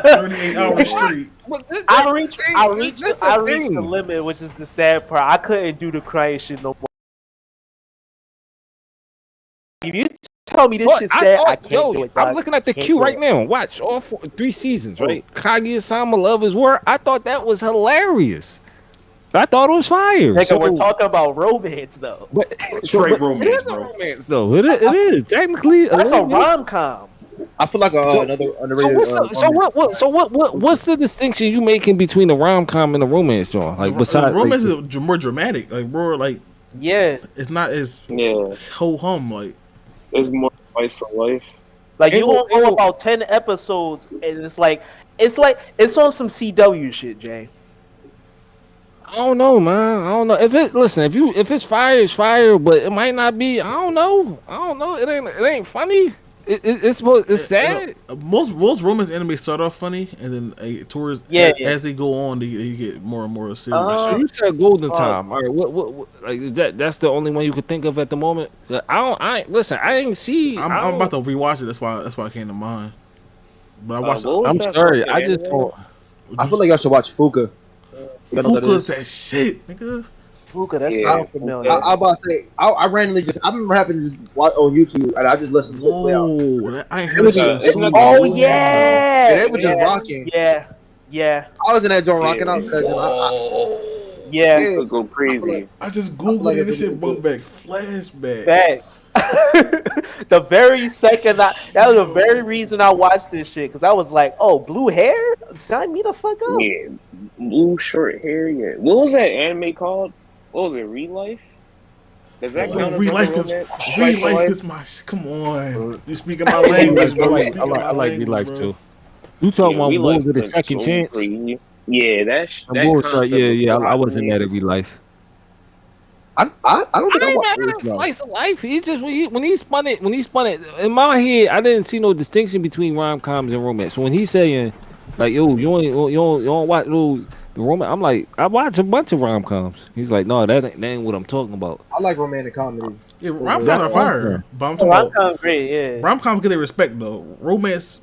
38 hours straight. But this I the reached thing. I This reached the I reached the thing. limit, which is the sad part. I couldn't do the crying shit no more. If you tell me this But shit I sad, thought, I can't do it. I'm dog. looking at the Can't queue do right it. now. Watch all 3 seasons, right? Kaguya-sama Love is War. I thought that was hilarious. I thought it was fire. Nigga, So, we're talking about romance though. but, Straight it romance, is a bro. romance, though. It is technically That's a little bit. rom com. I feel like another So underrated. what's the distinction you making between the rom com and the romance joint? Like The besides, romance like, is more dramatic, like bro, like Yeah, it's not as Yeah, ho hum like. it's more slice of life. like you Ain't won't no- go about 10 episodes, and it's like it's on some CW shit, Jay. I don't know, man. I don't know if it's fire, it's fire, but it might not be. I don't know. It ain't funny. It's sad. Most romance anime start off funny, and then towards Yeah, as they go on, they get more and more serious. So you said Golden Time. All right, what like that's the only one you could think of at the moment. Listen. I ain't see. I'm about to rewatch it. That's why it came to mind. But I watched. what was I'm that sorry. fucking I just anime? told. I feel like y'all should watch Fuka. You know what that Fuka's is? that shit, nigga. Fuka, that Yeah, sounds familiar. I about to say I randomly I remember having to just watch on YouTube and I just listened to it play out. Whoa, I ain't It heard was that. just- shit. Oh And yeah, they were just rocking. Yeah, yeah, I was in that joint rocking out. yeah. Yeah. It'll go crazy. I just I googled like it. it This to shit be brought back flashbacks. Facts. The very second that was the very reason I watched this shit, because I was like, oh, blue hair? Sign me the fuck up. Yeah, blue short hair. Yeah. What was that anime called? What was it? Real Life? Does that count as Real like life a is romance? real Slice of life life? is my shit. Come on, you speaking my language, bro. You speaking my I like language, Real Life bro. too. You talking about Real Wolves Life with a is second so chance? crazy. Yeah, that Wolves, concept. yeah. was I wasn't crazy. mad at Real Life. I don't think I I watched ain't it. No. slice of life. He just when he spun it in my head, I didn't see no distinction between rom coms and romance. So when he's saying like, yo, you don't watch the romance, I'm like, I watch a bunch of rom coms. He's like, no, that ain't what I'm talking about. I like romantic comedy. Yeah, rom-coms are fire, but I'm Oh, talking I'm about kind of great, yeah. rom-coms get their respect though.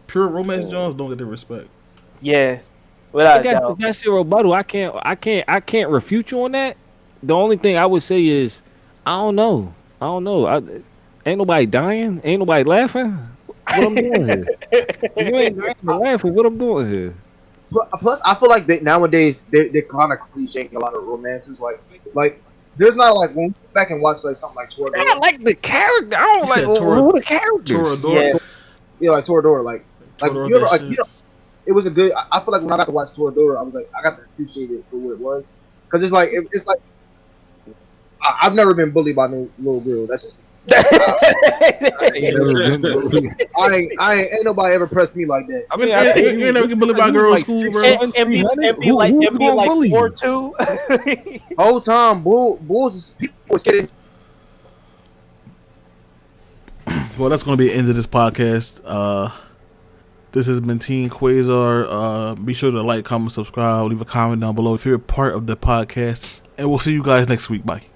Pure romance Jones don't get their respect. Yeah. Without a That's, doubt. that's your rebuttal. I can't refute you on that. The only thing I would say is, I don't know. Ain't nobody dying. Ain't nobody laughing. What I'm doing here? You ain't dying or laughing. What I'm doing here? Plus, I feel like nowadays they're kind of clichéing a lot of romances. Like there's not like when we go back and watch like something like Toradora. I like the character. I don't You like said who the characters. Toradora. Yeah. Yeah, like Toradora. Like Toradora, you ever, that like shit. you know, it was a good. I feel like when I got to watch Toradora, I was like I got to appreciate it for what it was because it's like I've never been bullied by no little girl. That's just ain't nobody ever pressed me like that. I mean, You ain't never get bullied by a girl in school, bro. and be like Who's gonna bully you? 4'2". Whole time, bulls, people was kidding. Well, that's going to be the end of this podcast. This has been Team Quazar. Be sure to like, comment, subscribe, leave a comment down below if you're a part of the podcast. And we'll see you guys next week. Bye.